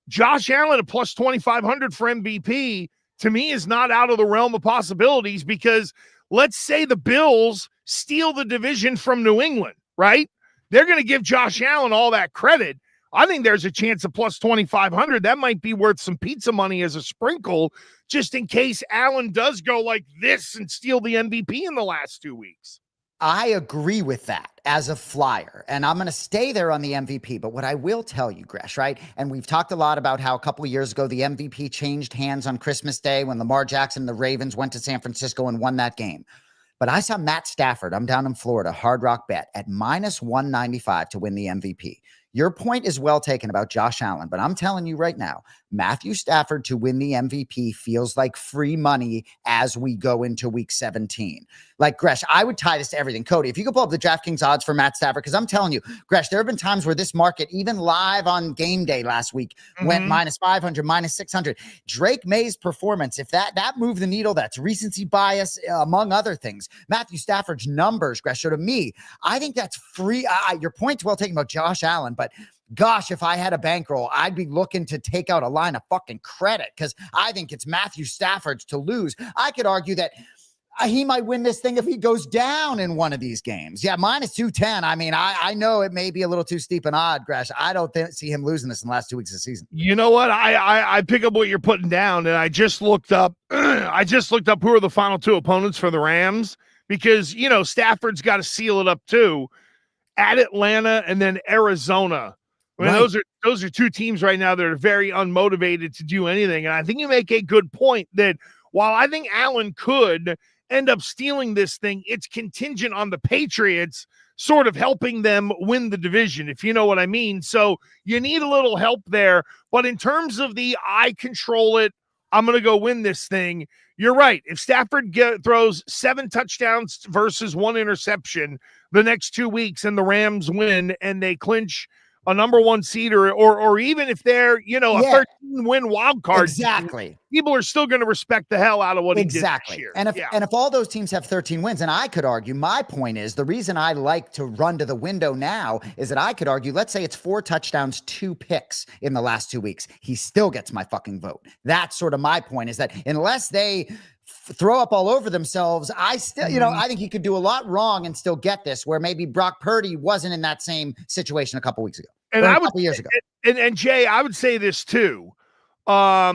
Josh Allen at plus 2,500 for MVP, to me, is not out of the realm of possibilities, because let's say the Bills steal the division from New England, right? They're going to give Josh Allen all that credit. I think there's a chance of plus 2,500. That might be worth some pizza money as a sprinkle, just in case Allen does go like this and steal the MVP in the last 2 weeks. I agree with that as a flyer, and I'm going to stay there on the MVP. But what I will tell you, Gresh, right? And we've talked a lot about how a couple of years ago, the MVP changed hands on Christmas Day when Lamar Jackson and the Ravens went to San Francisco and won that game. But I saw Matt Stafford, I'm down in Florida, Hard Rock Bet at minus 195 to win the MVP. Your point is well taken about Josh Allen, but I'm telling you right now, Matthew Stafford to win the MVP feels like free money as we go into week 17. Like, Gresh, I would tie this to everything. Cody, if you could pull up the DraftKings odds for Matt Stafford, because I'm telling you, Gresh, there have been times where this market, even live on game day last week, went minus 500, minus 600. Drake Maye's performance, if that moved the needle, that's recency bias, among other things. Matthew Stafford's numbers, Gresh, so to me, I think that's free. Your point's well taken about Josh Allen, but gosh, if I had a bankroll, I'd be looking to take out a line of fucking credit, because I think it's Matthew Stafford's to lose. I could argue that he might win this thing if he goes down in one of these games. Yeah, minus 210. I mean, I know it may be a little too steep an odd, Gresh. I don't see him losing this in the last 2 weeks of the season. You know what? I pick up what you're putting down, and I just looked up. who are the final 2 opponents for the Rams, because Stafford's got to seal it up too, at Atlanta and then Arizona. I mean, right. Those are 2 teams right now that are very unmotivated to do anything. And I think you make a good point that while I think Allen could end up stealing this thing, it's contingent on the Patriots sort of helping them win the division, if you know what I mean. So you need a little help there. But in terms of I control it, I'm going to go win this thing, you're right. If Stafford throws 7 touchdowns versus 1 interception the next 2 weeks and the Rams win and they clinch a number 1 seed, or even if they're, a 13-win wild card, exactly, people are still going to respect the hell out of what he did this year. And if all those teams have 13 wins, and I could argue, my point is, the reason I like to run to the window now is that I could argue, let's say it's 4 touchdowns, 2 picks in the last 2 weeks. He still gets my fucking vote. That's sort of my point, is that unless they throw up all over themselves, I still, I think he could do a lot wrong and still get this, where maybe Brock Purdy wasn't in that same situation a couple weeks ago. And a couple years ago. And Jay, I would say this too. I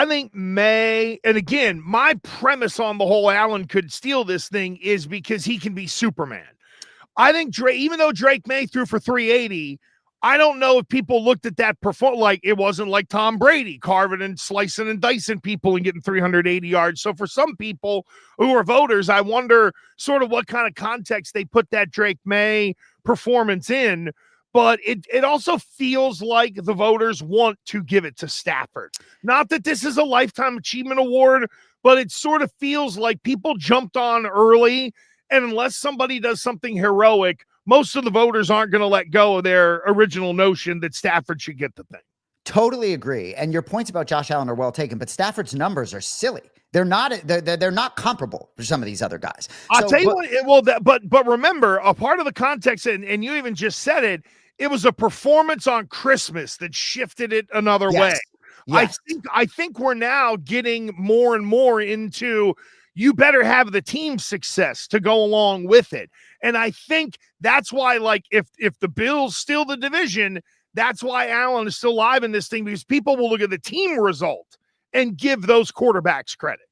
think May, and again, my premise on the whole Allen could steal this thing is because he can be Superman. I think even though Drake Maye threw for 380, I don't know if people looked at that like it wasn't like Tom Brady carving and slicing and dicing people and getting 380 yards. So for some people who are voters, I wonder sort of what kind of context they put that Drake Maye performance in. But it also feels like the voters want to give it to Stafford. Not that this is a Lifetime Achievement Award, but it sort of feels like people jumped on early, and unless somebody does something heroic, most of the voters aren't going to let go of their original notion that Stafford should get the thing. Totally agree. And your points about Josh Allen are well taken, but Stafford's numbers are silly. They're not comparable to some of these other guys. I'll tell you but remember, a part of the context, and you even just said it, it was a performance on Christmas that shifted it another way. Yes. I think we're now getting more and more into, you better have the team success to go along with it. And I think that's why, like, if the Bills steal the division, that's why Allen is still live in this thing, because people will look at the team result and give those quarterbacks credit.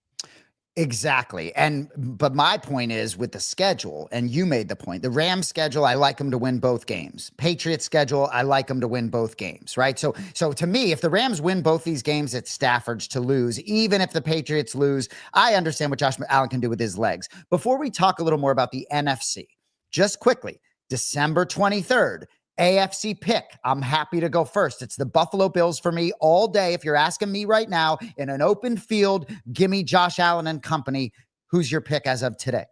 Exactly. But my point is with the schedule, and you made the point, the Rams schedule, I like them to win both games. Patriots schedule, I like them to win both games, right? So to me, if the Rams win both these games, it's Stafford's to lose. Even if the Patriots lose, I understand what Josh Allen can do with his legs. Before we talk a little more about the NFC, just quickly, December 23rd, AFC pick. I'm happy to go first. It's the Buffalo Bills for me all day. If you're asking me right now in an open field, give me Josh Allen and company. Who's your pick as of today?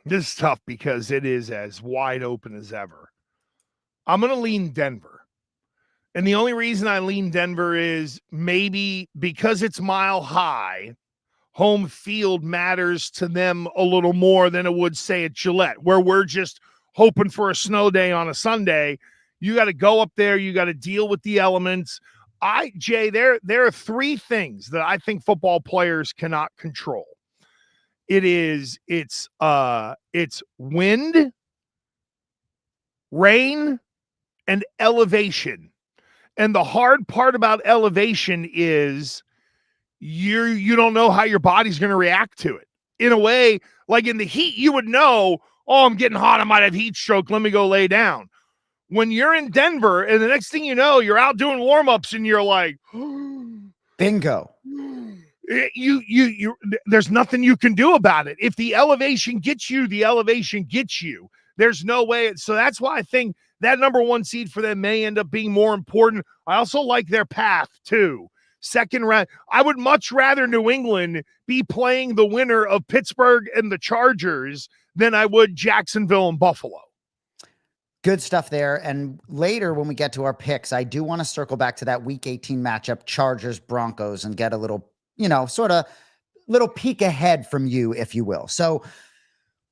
This is tough because it is as wide open as ever. I'm going to lean Denver. And the only reason I lean Denver is maybe because it's Mile High, home field matters to them a little more than it would, say, at Gillette, where we're just hoping for a snow day on a Sunday. You got to go up there. You got to deal with the elements. Jay, there are three things that I think football players cannot control. It's wind, rain, and elevation. And the hard part about elevation is you don't know how your body's going to react to it. In a way, like in the heat, you would know, oh, I'm getting hot, I might have heat stroke, let me go lay down. When you're in Denver and the next thing you know, you're out doing warm-ups and you're like, bingo. You there's nothing you can do about it. If the elevation gets you, the elevation gets you. There's no way. So that's why I think that number one seed for them may end up being more important. I also like their path too. Second round, I would much rather New England be playing the winner of Pittsburgh and the Chargers than I would Jacksonville and Buffalo. Good stuff there. And later when we get to our picks, I do want to circle back to that week 18 matchup, Chargers, Broncos, and get a little, sort of little peek ahead from you, if you will. So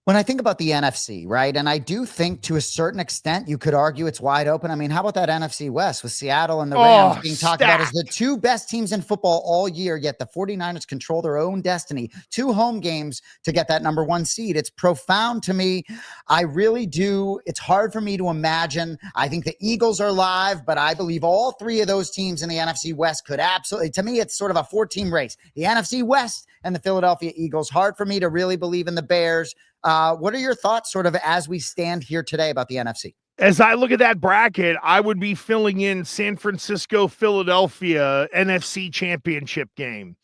when I think about the NFC, right, and I do think to a certain extent, you could argue it's wide open. I mean, how about that NFC West with Seattle and the Rams being talked about as the two best teams in football all year, yet the 49ers control their own destiny. 2 home games to get that number one seed. It's profound to me. I really do. It's hard for me to imagine. I think the Eagles are live, but I believe all 3 of those teams in the NFC West could absolutely, to me, it's sort of a 4-team race. The NFC West and the Philadelphia Eagles. Hard for me to really believe in the Bears. What are your thoughts sort of as we stand here today about the NFC? As I look at that bracket, I would be filling in San Francisco, Philadelphia NFC championship game.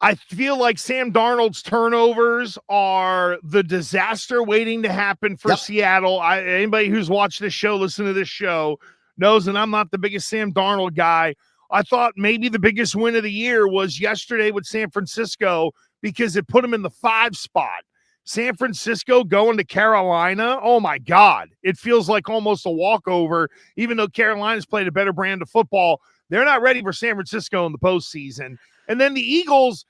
I feel like Sam Darnold's turnovers are the disaster waiting to happen for Seattle. Anybody who's watched this show, listen to this show, knows that I'm not the biggest Sam Darnold guy. I thought maybe the biggest win of the year was yesterday with San Francisco because it put him in the 5 spot. San Francisco going to Carolina, oh my God. It feels like almost a walkover, even though Carolina's played a better brand of football. They're not ready for San Francisco in the postseason. And then the Eagles,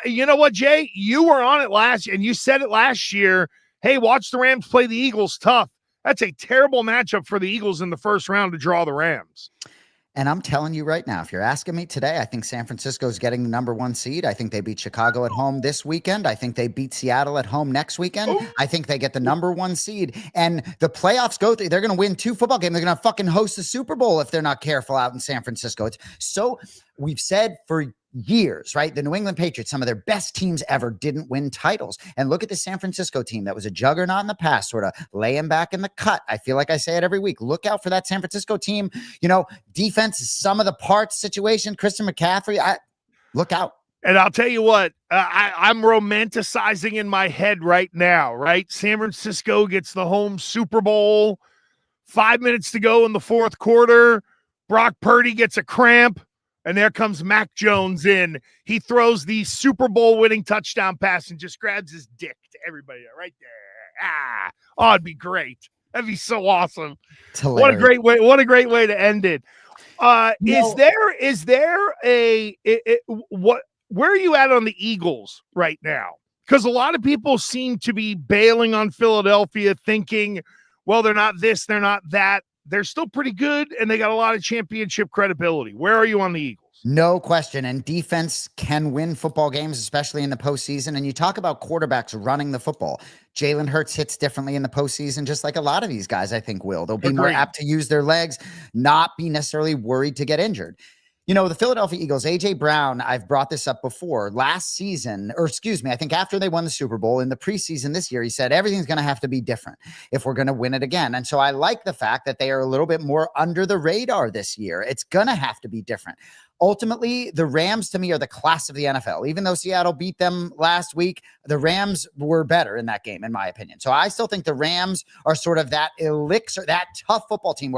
you know what, Jay? You were on it last year, and you said it last year. Hey, watch the Rams play the Eagles tough. That's a terrible matchup for the Eagles in the first round to draw the Rams. And I'm telling you right now, if you're asking me today, I think San Francisco is getting the number one seed. I think they beat Chicago at home this weekend. I think they beat Seattle at home next weekend. Ooh. I think they get the number one seed. And the playoffs go through. They're going to win 2 football games. They're going to fucking host the Super Bowl if they're not careful out in San Francisco. It's so, we've said for years, right? The New England Patriots, some of their best teams ever, didn't win titles. And look at the San Francisco team that was a juggernaut in the past, sort of laying back in the cut. I feel like I say it every week. Look out for that San Francisco team. Defense is some of the parts situation. Christian McCaffrey, look out. And I'll tell you what, I'm romanticizing in my head right now, right? San Francisco gets the home Super Bowl, 5 minutes to go in the fourth quarter. Brock Purdy gets a cramp. And there comes Mac Jones in. He throws the Super Bowl winning touchdown pass and just grabs his dick to everybody right there. Oh, it'd be great. That'd be so awesome. What a great way. What a great way to end it. Where are you at on the Eagles right now? Because a lot of people seem to be bailing on Philadelphia thinking, well, they're not this, they're not that. They're still pretty good, and they got a lot of championship credibility. Where are you on the Eagles? No question. And defense can win football games, especially in the postseason. And you talk about quarterbacks running the football. Jalen Hurts hits differently in the postseason, just like a lot of these guys, I think, will. They'll be more apt to use their legs, not be necessarily worried to get injured. The Philadelphia Eagles, A.J. Brown, I've brought this up before. Last season, or excuse me, I think after they won the Super Bowl in the preseason this year, he said everything's going to have to be different if we're going to win it again. And so I like the fact that they are a little bit more under the radar this year. It's going to have to be different. Ultimately, the Rams to me are the class of the NFL. Even though Seattle beat them last week, the Rams were better in that game, in my opinion. So I still think the Rams are sort of that elixir, that tough football team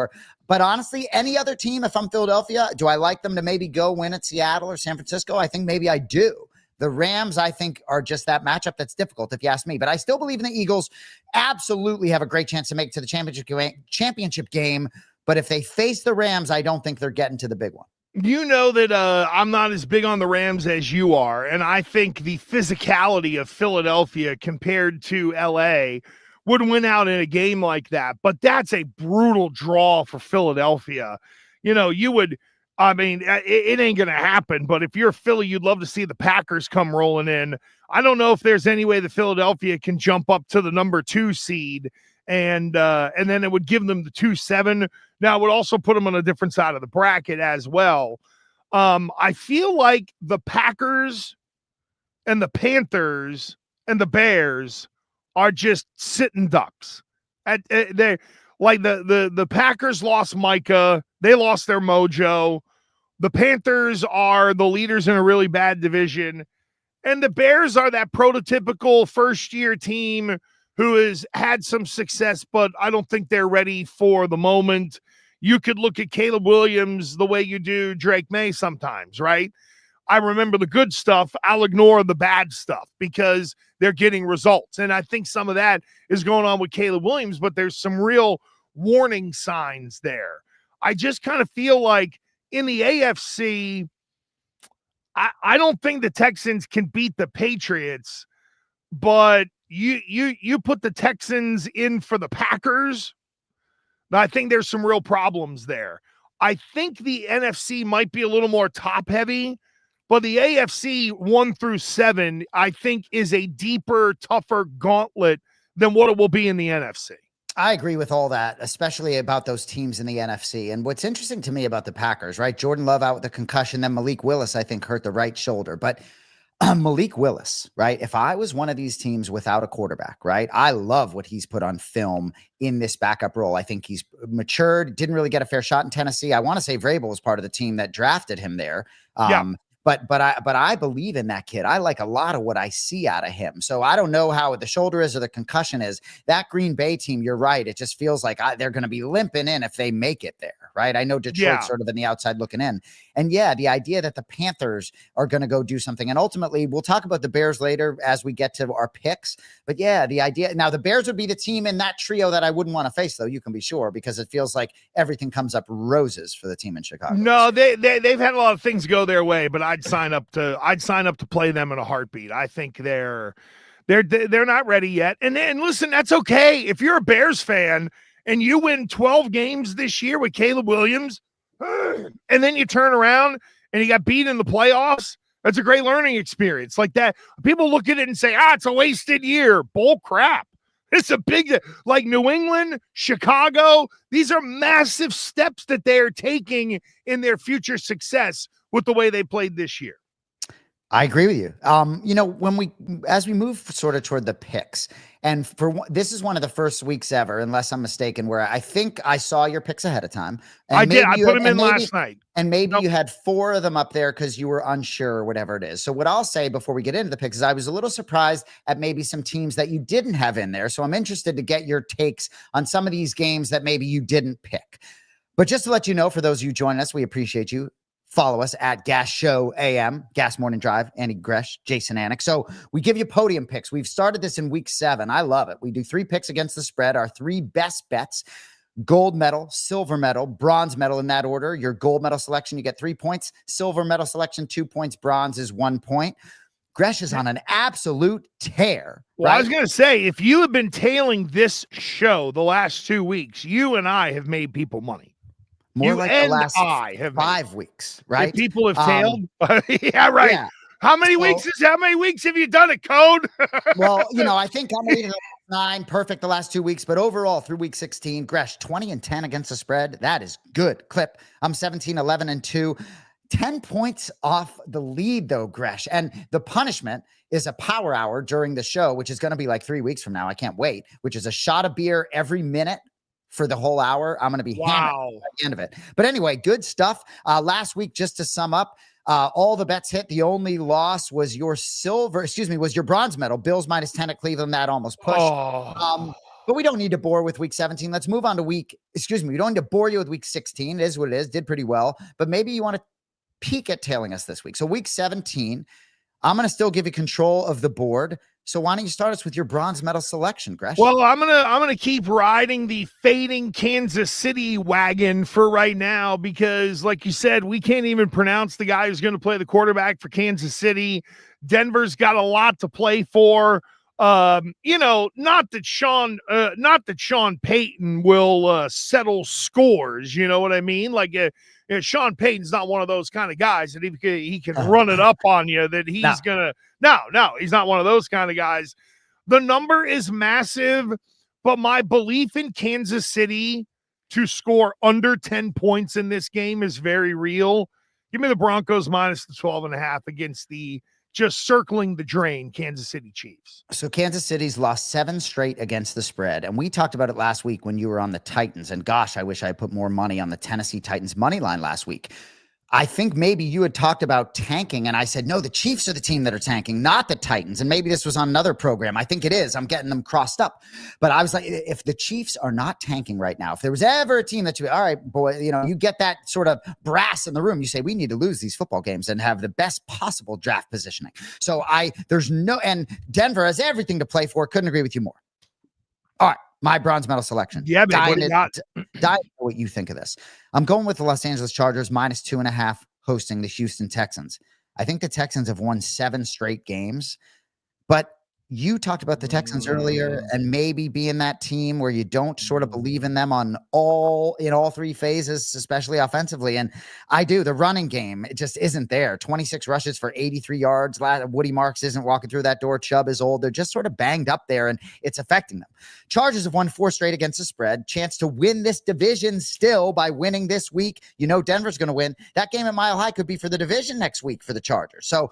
but honestly, any other team, if I'm Philadelphia, do I like them to maybe go win at Seattle or San Francisco? I think maybe I do. The Rams, I think, are just that matchup that's difficult, if you ask me. But I still believe in the Eagles absolutely have a great chance to make it to the championship game. But if they face the Rams, I don't think they're getting to the big one. You know that I'm not as big on the Rams as you are, and I think the physicality of Philadelphia compared to L.A. would win out in a game like that. But that's a brutal draw for Philadelphia. It ain't going to happen, but if you're Philly, you'd love to see the Packers come rolling in. I don't know if there's any way that Philadelphia can jump up to the number 2 seed, and then it would give them the 2-7. Now, it would also put them on a different side of the bracket as well. I feel like the Packers and the Panthers and the Bears are just sitting ducks. They like the Packers lost Micah. They lost their mojo. The Panthers are the leaders in a really bad division. And the Bears are that prototypical first-year team who has had some success, but I don't think they're ready for the moment. You could look at Caleb Williams the way you do Drake Maye sometimes, right? I remember the good stuff. I'll ignore the bad stuff because they're getting results. And I think some of that is going on with Caleb Williams, but there's some real warning signs there. I just kind of feel like in the AFC, I don't think the Texans can beat the Patriots, but you put the Texans in for the Packers, I think there's some real problems there. I think the NFC might be a little more top heavy, but the AFC 1 through 7, I think, is a deeper, tougher gauntlet than what it will be in the NFC. I agree with all that, especially about those teams in the NFC. And what's interesting to me about the Packers, right? Jordan Love out with a concussion, then Malik Willis, I think, hurt the right shoulder. But Malik Willis, right? If I was one of these teams without a quarterback, right? I love what he's put on film in this backup role. I think he's matured, didn't really get a fair shot in Tennessee. I want to say Vrabel was part of the team that drafted him there. But I believe in that kid. I like a lot of what I see out of him. So I don't know how the shoulder is or the concussion is. That Green Bay team, you're right. It just feels like they're going to be limping in if they make it there, right? I know Detroit's sort of in the outside looking in. And yeah, the idea that the Panthers are going to go do something. And ultimately, we'll talk about the Bears later as we get to our picks. But yeah, the idea. Now, the Bears would be the team in that trio that I wouldn't want to face, though, you can be sure, because it feels like everything comes up roses for the team in Chicago. No, they've had a lot of things go their way, but I'd sign up to play them in a heartbeat. I think they're not ready yet. And listen, that's okay. If you're a Bears fan and you win 12 games this year with Caleb Williams, and then you turn around and you got beat in the playoffs, that's a great learning experience. Like that, people look at it and say, it's a wasted year. Bull crap. It's a big, like New England, Chicago. These are massive steps that they are taking in their future success with the way they played this year. I agree with you. As we move sort of toward the picks, and this is one of the first weeks ever, unless I'm mistaken, where I think I saw your picks ahead of time. And I did. I put them in last night. And maybe you had 4 of them up there because you were unsure or whatever it is. So what I'll say before we get into the picks is I was a little surprised at maybe some teams that you didn't have in there. So I'm interested to get your takes on some of these games that maybe you didn't pick. But just to let you know, for those of you joining us, we appreciate you. Follow us at Gas Show AM, Gas Morning Drive, Anik, Gresh, Jason, Anik. So we give you podium picks. We've started this in week 7. I love it. We do 3 picks against the spread, our 3 best bets: gold medal, silver medal, bronze medal in that order. Your gold medal selection, you get 3 points. Silver medal selection, 2 points. Bronze is 1 point. Gresh is on an absolute tear. Well, right? I was going to say, if you have been tailing this show the last 2 weeks, you and I have made people money. More like the last 5 weeks, right? People have tailed. Yeah, right. Yeah. How many weeks have you done it, Code? Well, I think I'm 8 of the 9, perfect the last 2 weeks, but overall through week 16, Gresh 20-10 against the spread. That is good clip. I'm 17-11-2. 10 points off the lead, though, Gresh. And the punishment is a power hour during the show, which is going to be like 3 weeks from now. I can't wait, which is a shot of beer every minute for the whole hour. I'm going to be hammered at the end of it. But anyway, good stuff. Last week, just to sum up, all the bets hit. The only loss was your bronze medal. Bills -10 at Cleveland. That almost pushed. But we don't need to bore with week 17. Let's move on to we don't need to bore you with week 16. It is what it is. Did pretty well. But maybe you want to peek at tailing us this week. So week 17, I'm going to still give you control of the board. So why don't you start us with your bronze medal selection, Gresh? Well, I'm gonna keep riding the fading Kansas City wagon for right now because, like you said, we can't even pronounce the guy who's going to play the quarterback for Kansas City. Denver's got a lot to play for. Not that Sean Payton will settle scores. You know what I mean? Like, Sean Payton's not one of those kind of guys that he can run it up on you. That he's gonna. No, he's not one of those kind of guys. The number is massive, but my belief in Kansas City to score under 10 points in this game is very real. Give me the Broncos minus the 12.5 against the just circling the drain Kansas City Chiefs. So Kansas City's lost 7 straight against the spread. And we talked about it last week when you were on the Titans. And gosh, I wish I put more money on the Tennessee Titans money line last week. I think maybe you had talked about tanking, and I said, no, the Chiefs are the team that are tanking, not the Titans. And maybe this was on another program. I think it is. I'm getting them crossed up. But I was like, if the Chiefs are not tanking right now, if there was ever a team that all right, boy, you get that sort of brass in the room. You say, we need to lose these football games and have the best possible draft positioning. So and Denver has everything to play for. Couldn't agree with you more. All right. My bronze medal selection. Yeah, but what you think of this. I'm going with the Los Angeles Chargers -2.5 hosting the Houston Texans. I think the Texans have won 7 straight games, but you talked about the Texans earlier and maybe being that team where you don't sort of believe in them in all 3 phases, especially offensively. And I do. The running game, it just isn't there. 26 rushes for 83 yards. Woody Marks isn't walking through that door. Chubb is old. They're just sort of banged up there, and it's affecting them. Chargers have won 4 straight against the spread. Chance to win this division still by winning this week. Denver's going to win. That game at Mile High could be for the division next week for the Chargers. So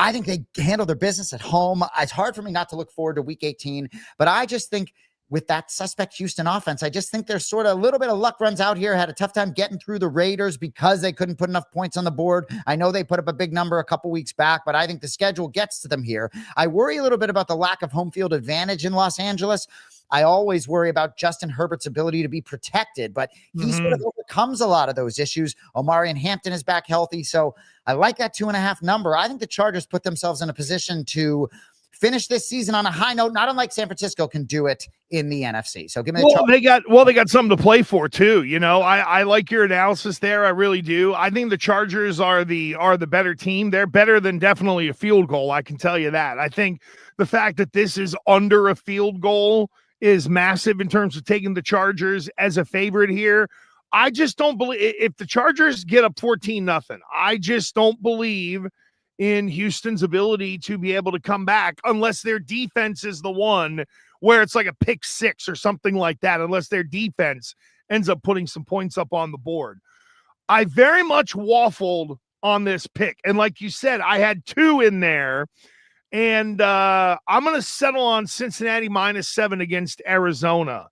I think they handle their business at home. It's hard for me not to look forward to week 18, but I just think with that suspect Houston offense, I just think there's sort of a little bit of luck runs out here. Had a tough time getting through the Raiders because they couldn't put enough points on the board. I know they put up a big number a couple weeks back, but I think the schedule gets to them here. I worry a little bit about the lack of home field advantage in Los Angeles. I always worry about Justin Herbert's ability to be protected, but he sort of overcomes a lot of those issues. Omarion Hampton is back healthy, so I like that 2.5 number. I think the Chargers put themselves in a position to finish this season on a high note, not unlike San Francisco can do it in the NFC. So give me they got something to play for too. I like your analysis there. I really do. I think the Chargers are the better team. They're better than definitely a field goal. I can tell you that. I think the fact that this is under a field goal is massive in terms of taking the Chargers as a favorite here. I just don't believe if the Chargers get up 14-0, I just don't believe in Houston's ability to be able to come back unless their defense is the one where it's like a pick 6 or something like that, unless their defense ends up putting some points up on the board. I very much waffled on this pick. And like you said, I had 2 in there. And I'm going to settle on Cincinnati -7 against Arizona.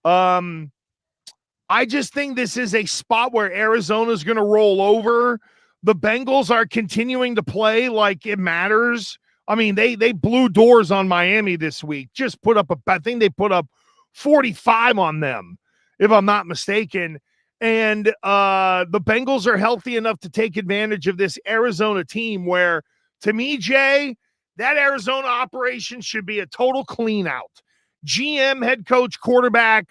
I just think this is a spot where Arizona is going to roll over. The Bengals are continuing to play like it matters. I mean, they blew doors on Miami this week. I think they put up 45 on them, if I'm not mistaken. And the Bengals are healthy enough to take advantage of this Arizona team where, to me, Jay, that Arizona operation should be a total clean out. GM, head coach, quarterback,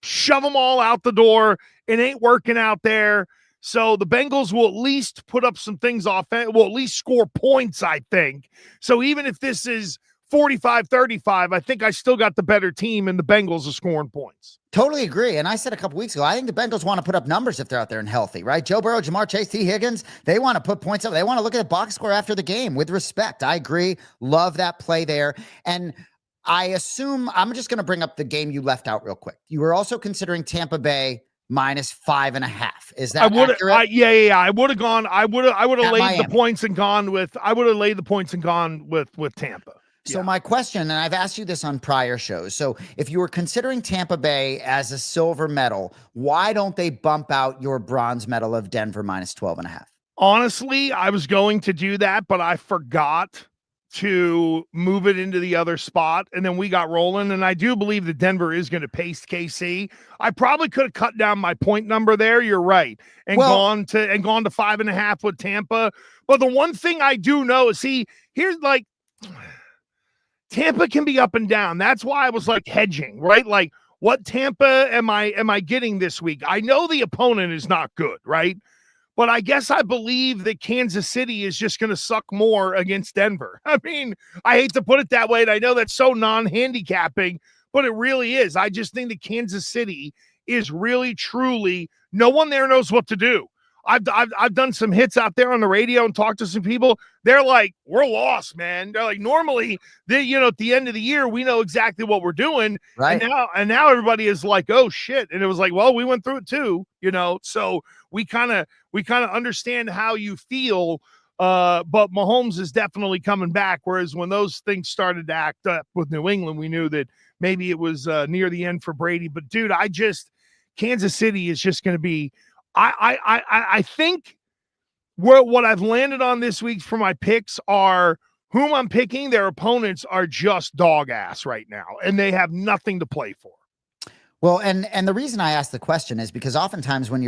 shove them all out the door. It ain't working out there. So the Bengals will at least put up some things will at least score points, I think. So even if this is 45-35, I think I still got the better team, and the Bengals are scoring points. Totally agree. And I said a couple weeks ago, I think the Bengals want to put up numbers if they're out there and healthy, right? Joe Burrow, Jamar Chase, T. Higgins, they want to put points up. They want to look at the box score after the game with respect. I agree. Love that play there. And I assume I'm just going to bring up the game you left out real quick. You were also considering Tampa Bay -5.5. Is I that would accurate? yeah. I would have gone. I would have At laid the Miami. points and gone with. I would have laid the points and gone with Tampa. So Yeah. my question, and I've asked you this on prior shows. So if you were considering Tampa Bay as a silver medal, why don't they bump out your bronze medal of Denver -12.5? Honestly, I was going to do that, but I forgot to move it into the other spot, and then we got rolling. And I do believe that Denver is going to pace KC. I probably could have cut down my point number there. You're right, and gone to 5.5 with Tampa. But the one thing I do know is, here's like Tampa can be up and down. That's why I was like hedging, right? Like, what Tampa am I getting this week? I know the opponent is not good, right? But I guess I believe that Kansas City is just going to suck more against Denver. I mean, I hate to put it that way, and I know that's so non-handicapping, but it really is. I just think that Kansas City is really, truly, no one there knows what to do. I've done some hits out there on the radio and talked to some people. They're like, we're lost, man. They're like, normally, at the end of the year, we know exactly what we're doing. Right. And now everybody is like, oh shit. And it was like, well, we went through it too, so we kind of understand how you feel. But Mahomes is definitely coming back. Whereas when those things started to act up with New England, we knew that maybe it was near the end for Brady. But dude, Kansas City is just going to be, I think what I've landed on this week for my picks are whom I'm picking. Their opponents are just dog ass right now, and they have nothing to play for. Well, and the reason I ask the question is because oftentimes when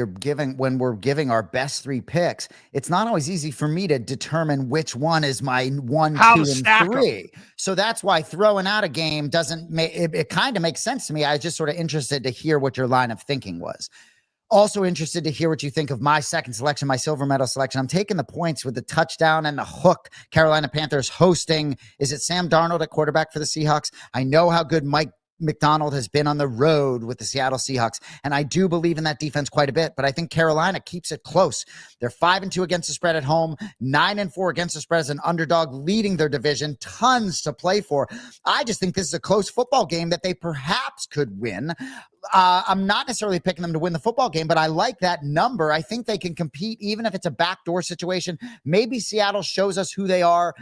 we're giving our best 3 picks, it's not always easy for me to determine which one is my 1, 2, and 3. So that's why throwing out a game doesn't make it kind of makes sense to me. I was just sort of interested to hear what your line of thinking was. Also interested to hear what you think of my second selection, my silver medal selection. I'm taking the points with the touchdown and the hook. Carolina Panthers hosting. Is it Sam Darnold at quarterback for the Seahawks? I know how good Mike McDonald has been on the road with the Seattle Seahawks, and I do believe in that defense quite a bit, but I think Carolina keeps it close. They're 5-2 against the spread at home, 9-4 against the spread as an underdog, leading their division, tons to play for. I just think this is a close football game that they perhaps could win. I'm not necessarily picking them to win the football game, but I like that number. I think they can compete, even if it's a backdoor situation. Maybe Seattle shows us who they are.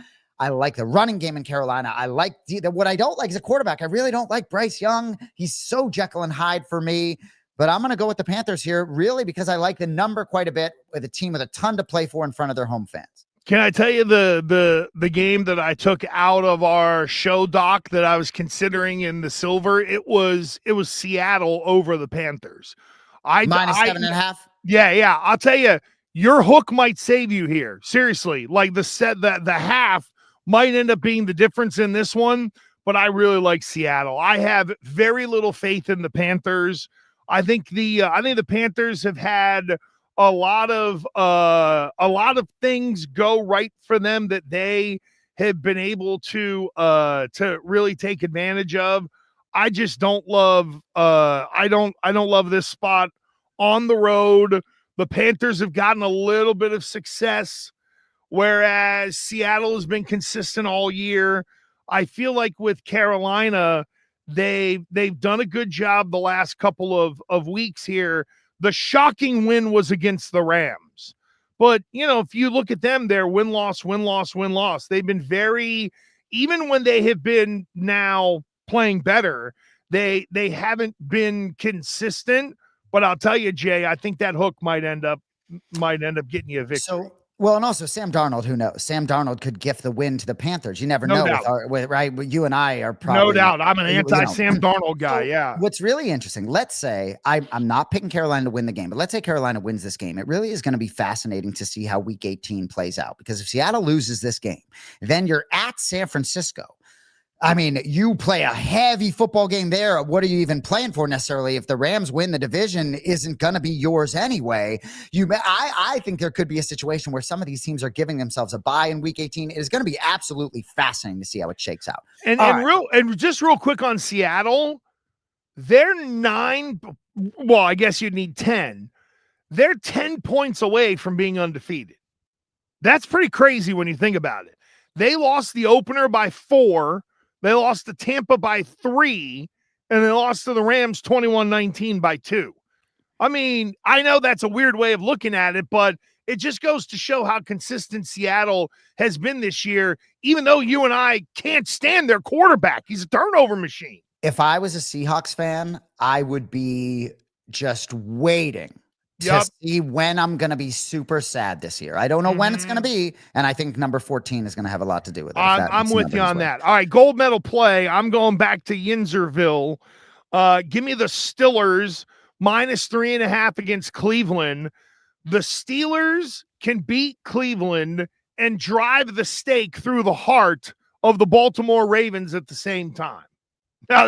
I like the running game in Carolina. I like what I don't like is a quarterback. I really don't like Bryce Young. He's so Jekyll and Hyde for me, but I'm going to go with the Panthers here, really, because I like the number quite a bit with a team with a ton to play for in front of their home fans. Can I tell you the game that I took out of our show doc that I was considering in the silver? It was Seattle over the Panthers. -7.5. Yeah. I'll tell you, your hook might save you here. Seriously, like the half might end up being the difference in this one, but I really like Seattle. I have very little faith in the Panthers. I think the Panthers have had a lot of things go right for them that they have been able to really take advantage of. I just don't love I don't love this spot on the road. The Panthers have gotten a little bit of success, whereas Seattle has been consistent all year. I feel like with Carolina, they've done a good job the last couple of weeks here. The shocking win was against the Rams. But, if you look at them, they're win-loss, win-loss, win-loss. They've been even when they have been now playing better, they haven't been consistent. But I'll tell you, Jay, I think that hook might end up getting you a victory. So, well, and also Sam Darnold, who knows? Sam Darnold could gift the win to the Panthers. You never know. Right? You and I are probably. No doubt. I'm an anti-Sam Darnold guy, yeah. What's really interesting, let's say, I'm not picking Carolina to win the game, but let's say Carolina wins this game. It really is going to be fascinating to see how Week 18 plays out, because if Seattle loses this game, then you're at San Francisco. I mean, you play a heavy football game there. What are you even playing for necessarily? If the Rams win, the division isn't going to be yours anyway. I think there could be a situation where some of these teams are giving themselves a bye in Week 18. It is going to be absolutely fascinating to see how it shakes out. And just real quick on Seattle, they're 9. Well, I guess you'd need 10. They're 10 points away from being undefeated. That's pretty crazy when you think about it. They lost the opener by 4. They lost to Tampa by 3, and they lost to the Rams 21-19 by 2. I mean, I know that's a weird way of looking at it, but it just goes to show how consistent Seattle has been this year, even though you and I can't stand their quarterback. He's a turnover machine. If I was a Seahawks fan, I would be just waiting to Yep. see when I'm going to be super sad this year. I don't know when it's going to be, and I think number 14 is going to have a lot to do with it. I'm with you on that. All right, gold medal play. I'm going back to Yinzerville. Give me the Steelers minus 3.5 against Cleveland. The Steelers can beat Cleveland and drive the stake through the heart of the Baltimore Ravens at the same time. Now,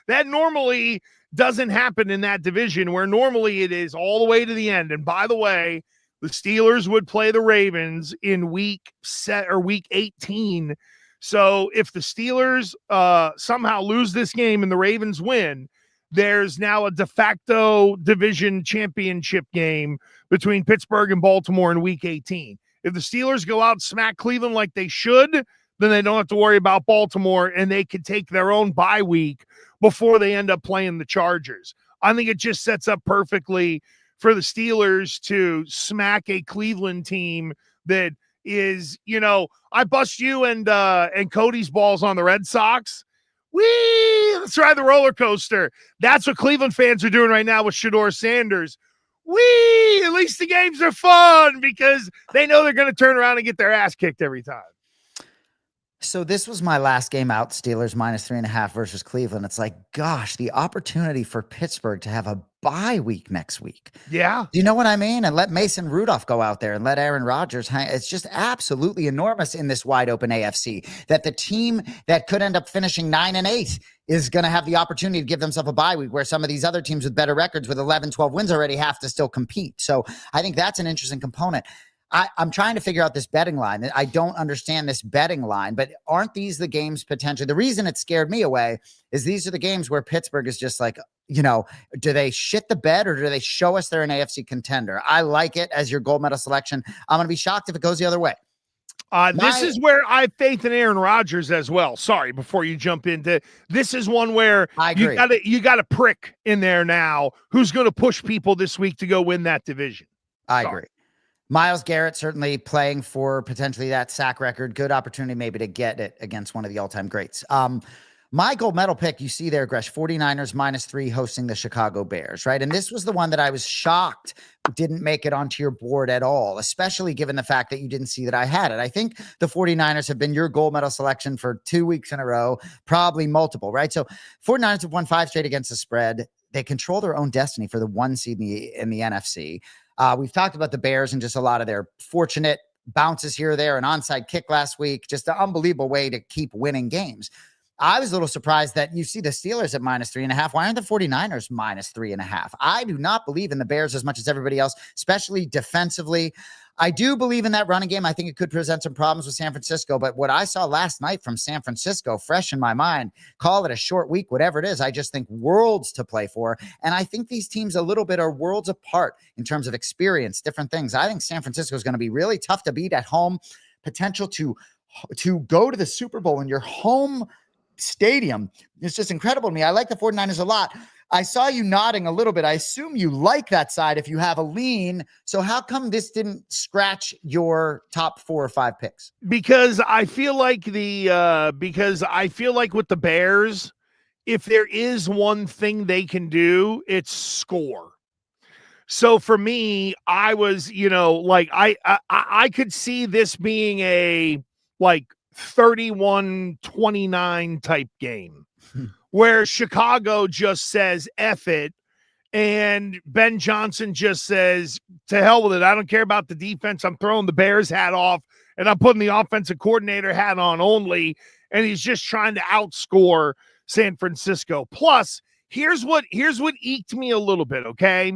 that normally doesn't happen in that division, where normally it is all the way to the end. And by the way, the Steelers would play the Ravens in week 18. So if the Steelers somehow lose this game and the Ravens win, there's now a de facto division championship game between Pittsburgh and Baltimore in week 18. If the Steelers go out and smack Cleveland like they should, then they don't have to worry about Baltimore, and they can take their own bye week before they end up playing the Chargers. I think it just sets up perfectly for the Steelers to smack a Cleveland team that is, I bust you and Cody's balls on the Red Sox. Let's ride the roller coaster. That's what Cleveland fans are doing right now with Shedeur Sanders. At least the games are fun because they know they're going to turn around and get their ass kicked every time. So this was my last game out, Steelers minus 3.5 versus Cleveland. It's like, gosh, the opportunity for Pittsburgh to have a bye week next week. Yeah. Do you know what I mean? And let Mason Rudolph go out there and let Aaron Rodgers hang. It's just absolutely enormous in this wide open AFC that the team that could end up finishing 9-8 is going to have the opportunity to give themselves a bye week, where some of these other teams with better records with 11, 12 wins already have to still compete. So I think that's an interesting component. I'm trying to figure out this betting line. I don't understand this betting line, but aren't these the games potentially? The reason it scared me away is these are the games where Pittsburgh is just like, do they shit the bed or do they show us they're an AFC contender? I like it as your gold medal selection. I'm going to be shocked if it goes the other way. This is where I have faith in Aaron Rodgers as well. Sorry, before you jump into this is one where I agree. you got a prick in there now who's going to push people this week to go win that division. I agree. Myles Garrett certainly playing for potentially that sack record. Good opportunity maybe to get it against one of the all-time greats. My gold medal pick, you see there, Gresh, 49ers -3 hosting the Chicago Bears, right? And this was the one that I was shocked didn't make it onto your board at all, especially given the fact that you didn't see that I had it. I think the 49ers have been your gold medal selection for 2 weeks in a row, probably multiple, right? So 49ers have won 5 straight against the spread. They control their own destiny for the 1 seed in the NFC. We've talked about the Bears and just a lot of their fortunate bounces here or there, an onside kick last week, just an unbelievable way to keep winning games. I was a little surprised that you see the Steelers at -3.5. Why aren't the 49ers -3.5? I do not believe in the Bears as much as everybody else, especially defensively. I do believe in that running game. I think it could present some problems with San Francisco, but what I saw last night from San Francisco, fresh in my mind, call it a short week, whatever it is, I just think worlds to play for. And I think these teams a little bit are worlds apart in terms of experience, different things. I think San Francisco is going to be really tough to beat at home, potential to go to the Super Bowl in your home stadium. It's just incredible to me. I like the 49ers a lot. I saw you nodding a little bit. I assume you like that side if you have a lean. So how come this didn't scratch your top 4 or 5 picks? Because I feel like with the Bears, if there is one thing they can do, it's score. So for me, I was, I could see this being a 31-29 type game. Where Chicago just says, F it, and Ben Johnson just says, to hell with it. I don't care about the defense. I'm throwing the Bears hat off, and I'm putting the offensive coordinator hat on only, and he's just trying to outscore San Francisco. Plus, here's what eked me a little bit, okay,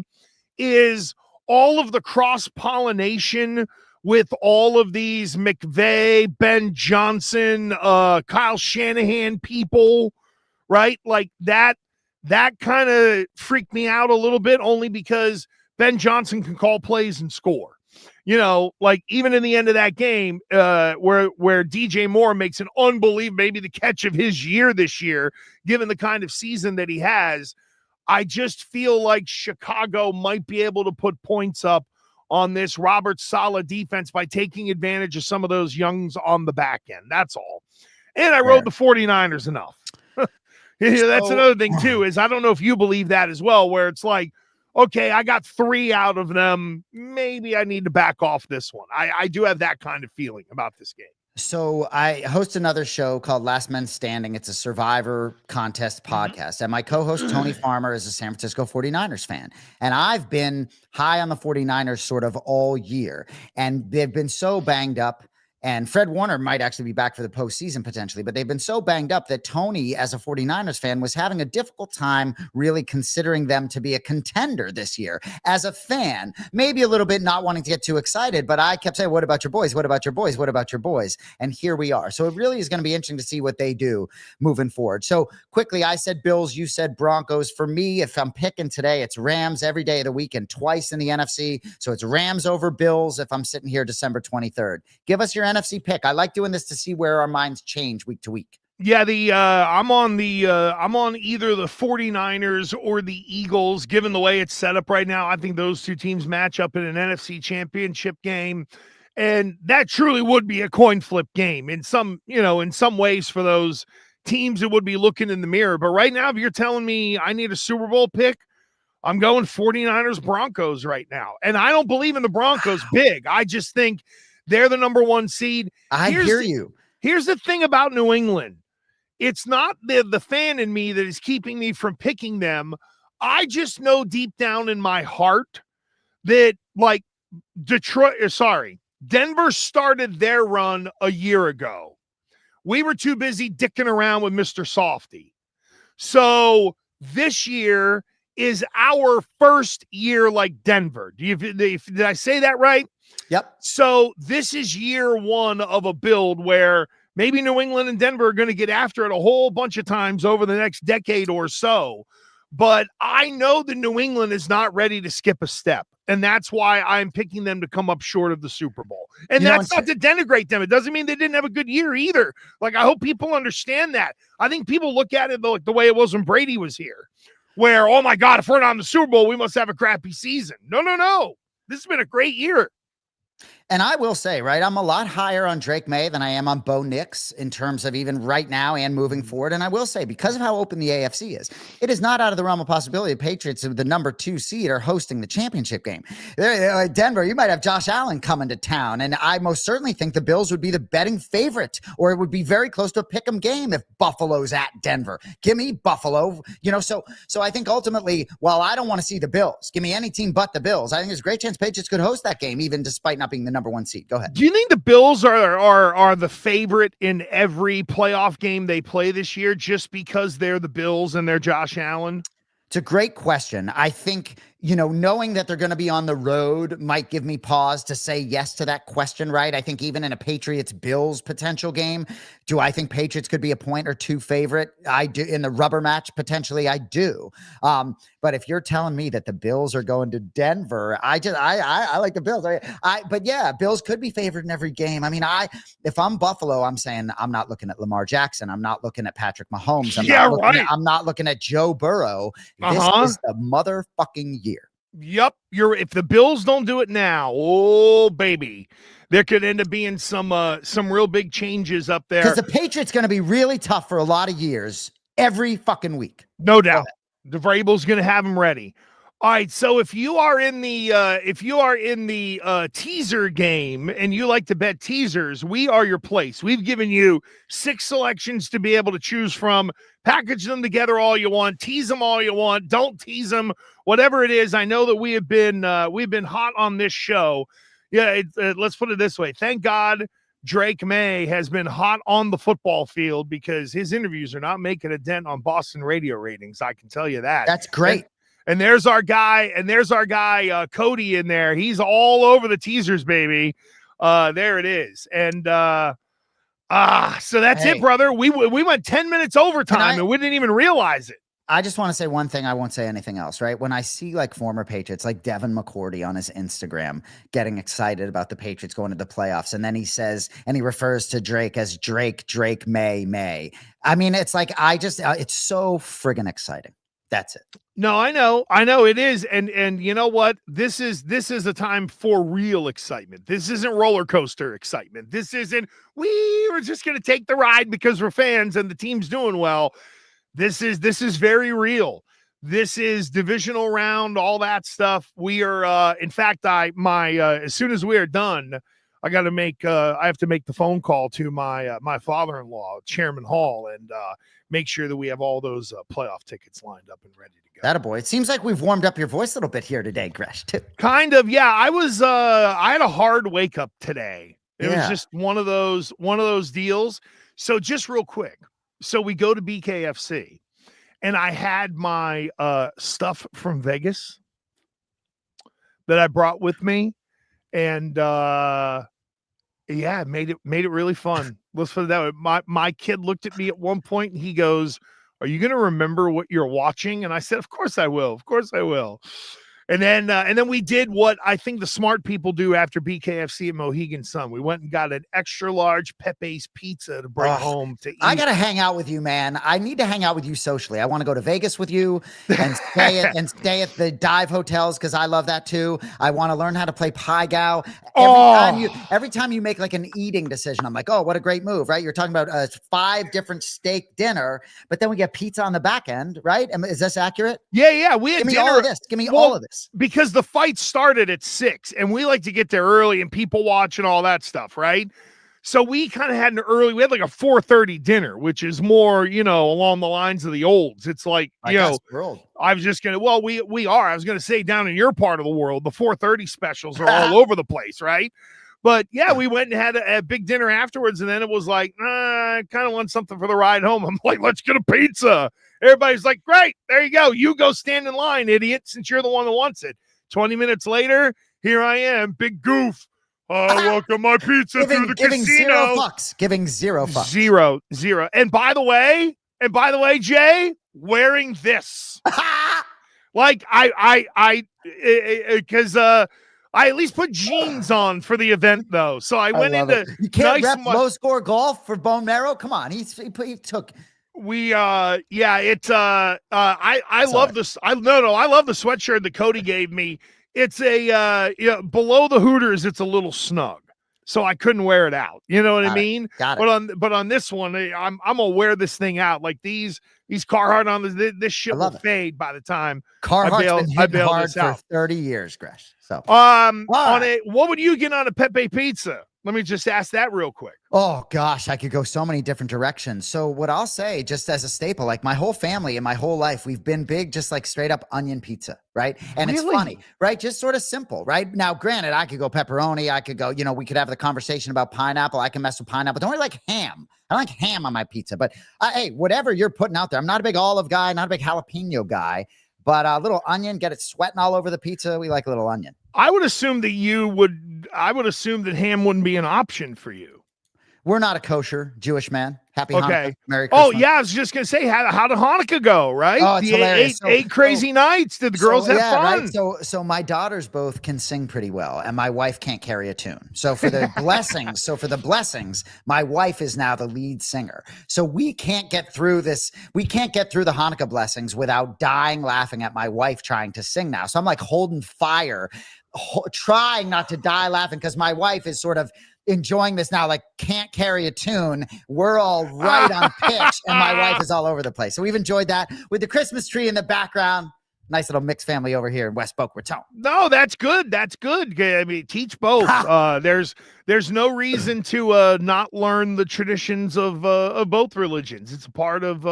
is all of the cross-pollination with all of these McVay, Ben Johnson, Kyle Shanahan people, right? Like that kind of freaked me out a little bit, only because Ben Johnson can call plays and score. Even in the end of that game, where DJ Moore makes an unbelievable, maybe the catch of his year this year, given the kind of season that he has. I just feel like Chicago might be able to put points up on this Robert Saleh defense by taking advantage of some of those youngs on the back end. That's all. And I rode the 49ers enough. That's another thing, too, is I don't know if you believe that as well, where it's like, okay, I got 3 out of them. Maybe I need to back off this one. I do have that kind of feeling about this game. So I host another show called Last Men Standing. It's a survivor contest podcast. And my co-host, Tony Farmer, is a San Francisco 49ers fan. And I've been high on the 49ers sort of all year. And they've been so banged up. And Fred Warner might actually be back for the postseason potentially, but they've been so banged up that Tony, as a 49ers fan, was having a difficult time really considering them to be a contender this year. As a fan, maybe a little bit not wanting to get too excited, but I kept saying, what about your boys? What about your boys? What about your boys? And here we are. So it really is going to be interesting to see what they do moving forward. So quickly, I said Bills, you said Broncos. For me, if I'm picking today, it's Rams every day of the week and twice in the NFC. So it's Rams over Bills if I'm sitting here December 23rd. Give us your NFC pick. I like doing this to see where our minds change week to week. Yeah, I'm on either the 49ers or the Eagles, given the way it's set up right now. I think those two teams match up in an NFC championship game. And that truly would be a coin flip game in some ways for those teams. It would be looking in the mirror. But right now, if you're telling me I need a Super Bowl pick, I'm going 49ers Broncos right now. And I don't believe in the Broncos big. I just think they're the number 1 seed. I hear you. Here's the thing about New England. It's not the fan in me that is keeping me from picking them. I just know deep down in my heart that, like, Denver started their run a year ago. We were too busy dicking around with Mr. Softy. So this year is our first year like Denver. Did I say that right? Yep. So this is year 1 of a build where maybe New England and Denver are going to get after it a whole bunch of times over the next decade or so. But I know that New England is not ready to skip a step. And that's why I'm picking them to come up short of the Super Bowl. And that's not to denigrate them. It doesn't mean they didn't have a good year either. Like, I hope people understand that. I think people look at it like the way it was when Brady was here, where, oh my God, if we're not in the Super Bowl, we must have a crappy season. No. This has been a great year. And I will say, right, I'm a lot higher on Drake Maye than I am on Bo Nix in terms of even right now and moving forward. And I will say, because of how open the AFC is, it is not out of the realm of possibility the Patriots, the number 2 seed, are hosting the championship game. Denver, you might have Josh Allen coming to town. And I most certainly think the Bills would be the betting favorite, or it would be very close to a pick 'em game if Buffalo's at Denver. Give me Buffalo. So I think ultimately, while I don't want to see the Bills, give me any team but the Bills, I think there's a great chance Patriots could host that game, even despite not being the number 1 seed. Go ahead. Do you think the Bills are the favorite in every playoff game they play this year just because they're the Bills and they're Josh Allen? It's a great question. I think, knowing that they're going to be on the road might give me pause to say yes to that question, right? I think even in a Patriots-Bills potential game, do I think Patriots could be a point or 2 favorite? I do. In the rubber match, potentially I do. But if you're telling me that the Bills are going to Denver, I like the Bills. But yeah, Bills could be favored in every game. I mean, if I'm Buffalo, I'm saying I'm not looking at Lamar Jackson. I'm not looking at Patrick Mahomes. I'm not looking at Joe Burrow. This is the motherfucking year. Yep. If the Bills don't do it now, oh baby, there could end up being some real big changes up there. Because the Patriots going to be really tough for a lot of years, every fucking week. No doubt. The Vrabel's going to have them ready. All right, so if you are in the teaser game and you like to bet teasers, we are your place. We've given you 6 selections to be able to choose from. Package them together all you want, tease them all you want, don't tease them, whatever it is. I know that we've been hot on this show. Yeah, let's put it this way. Thank God Drake Maye has been hot on the football field because his interviews are not making a dent on Boston radio ratings. I can tell you that. That's great. And there's our guy, Cody in there. He's all over the teasers, baby. There it is. And so that's it, brother. We went 10 minutes overtime and we didn't even realize it. I just want to say one thing. I won't say anything else, right? When I see like former Patriots, like Devin McCourty on his Instagram getting excited about the Patriots going to the playoffs. And then he says, and he refers to Drake as Drake Maye. I mean, it's like, it's so friggin' exciting. That's it. No, I know it is. And you know what? This is a time for real excitement. This isn't roller coaster excitement. This isn't, we were just going to take the ride because we're fans and the team's doing well. This is very real. This is divisional round, all that stuff. We are, in fact, as soon as we are done, I have to make the phone call to my father-in-law, Chairman Hall, and make sure that we have all those playoff tickets lined up and ready to go. That a boy. It seems like we've warmed up your voice a little bit here today, Gresh, too. Kind of, yeah. I had a hard wake up today. It was just one of those deals. So just real quick. So we go to BKFC, and I had my stuff from Vegas that I brought with me, and it made it really fun. Let's put it that way. My kid looked at me at one point and he goes, "Are you going to remember what you're watching?" And I said, "Of course I will. Of course I will." And then we did what I think the smart people do after BKFC at Mohegan Sun. We went and got an extra large Pepe's pizza to bring home to eat. I got to hang out with you, man. I need to hang out with you socially. I want to go to Vegas with you and stay at the dive hotels because I love that too. I want to learn how to play Pai Gow. Every time you make like an eating decision, I'm like, oh, what a great move, right? You're talking about a 5 different steak dinner, but then we get pizza on the back end, right? Is this accurate? Yeah. We had Give me dinner. all of this. Give me all of this. Because the fight started at 6 and we like to get there early and people watch and all that stuff, right? So we kind of had we had like a 4:30 dinner, which is more, along the lines of the olds. It's like, I was just going to, I was going to say down in your part of the world, the 4:30 specials are all over the place, right? But yeah, we went and had a big dinner afterwards. And then it was like, I kind of want something for the ride home. I'm like, let's get a pizza. Everybody's like, great, there you go. You go stand in line, idiot, since you're the one that wants it. 20 minutes later, here I am, big goof. Welcome my pizza through the casino. Giving zero fucks. Zero. And by the way, Jay, wearing this. Like because I at least put jeans on for the event though. So I went into you can't rep low score golf for Bone Marrow. Come on, he took. I love this. I love the sweatshirt that Cody gave me. It's below the Hooters, it's a little snug. So I couldn't wear it out. You know what I mean? Got it. But on this one, I'm gonna wear this thing out. Like these Carhartt on this shit will fade by the time Carhartt's been hitting hard for 30 years, Gresh. So what would you get on a Pepe pizza? Let me just ask that real quick. Oh, gosh, I could go so many different directions. So what I'll say, just as a staple, like my whole family and my whole life, we've been big, just like straight up onion pizza, right? And It's funny, right? Just sort of simple, right? Now, granted, I could go pepperoni. I could go, we could have the conversation about pineapple. I can mess with pineapple. Don't really like ham. I don't like ham on my pizza. But hey, whatever you're putting out there, I'm not a big olive guy, not a big jalapeno guy. But a little onion, get it sweating all over the pizza. We like a little onion. I would assume that ham wouldn't be an option for you. We're not a kosher Jewish man. Happy Hanukkah. Merry Christmas. Oh, yeah. I was just going to say, how did Hanukkah go, right? Oh, it's hilarious. Eight crazy nights. Did the girls have fun? Right? So my daughters both can sing pretty well, and my wife can't carry a tune. So for the blessings, my wife is now the lead singer. So we can't get through this. We can't get through the Hanukkah blessings without dying laughing at my wife trying to sing now. So I'm like holding fire, trying not to die laughing because my wife is sort of enjoying this now, like can't carry a tune. We're all right on pitch, and my wife is all over the place. So we've enjoyed that with the Christmas tree in the background. Nice little mixed family over here in West Boca Raton. No, that's good. That's good. I mean, teach both. There's no reason to not learn the traditions of both religions. It's a part of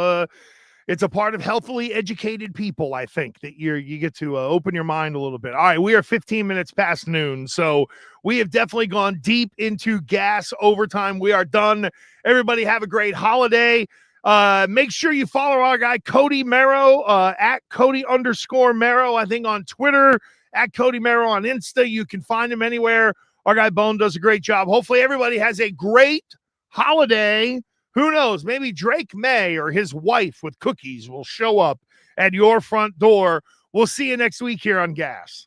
healthily educated people, I think, that you get to open your mind a little bit. All right, we are 15 minutes past noon, so we have definitely gone deep into gas overtime. We are done. Everybody have a great holiday. Make sure you follow our guy, Cody Merrow, at Cody_Merrow, I think on Twitter, at Cody Merrow on Insta. You can find him anywhere. Our guy Bone does a great job. Hopefully everybody has a great holiday. Who knows? Maybe Drake Maye or his wife with cookies will show up at your front door. We'll see you next week here on Gas.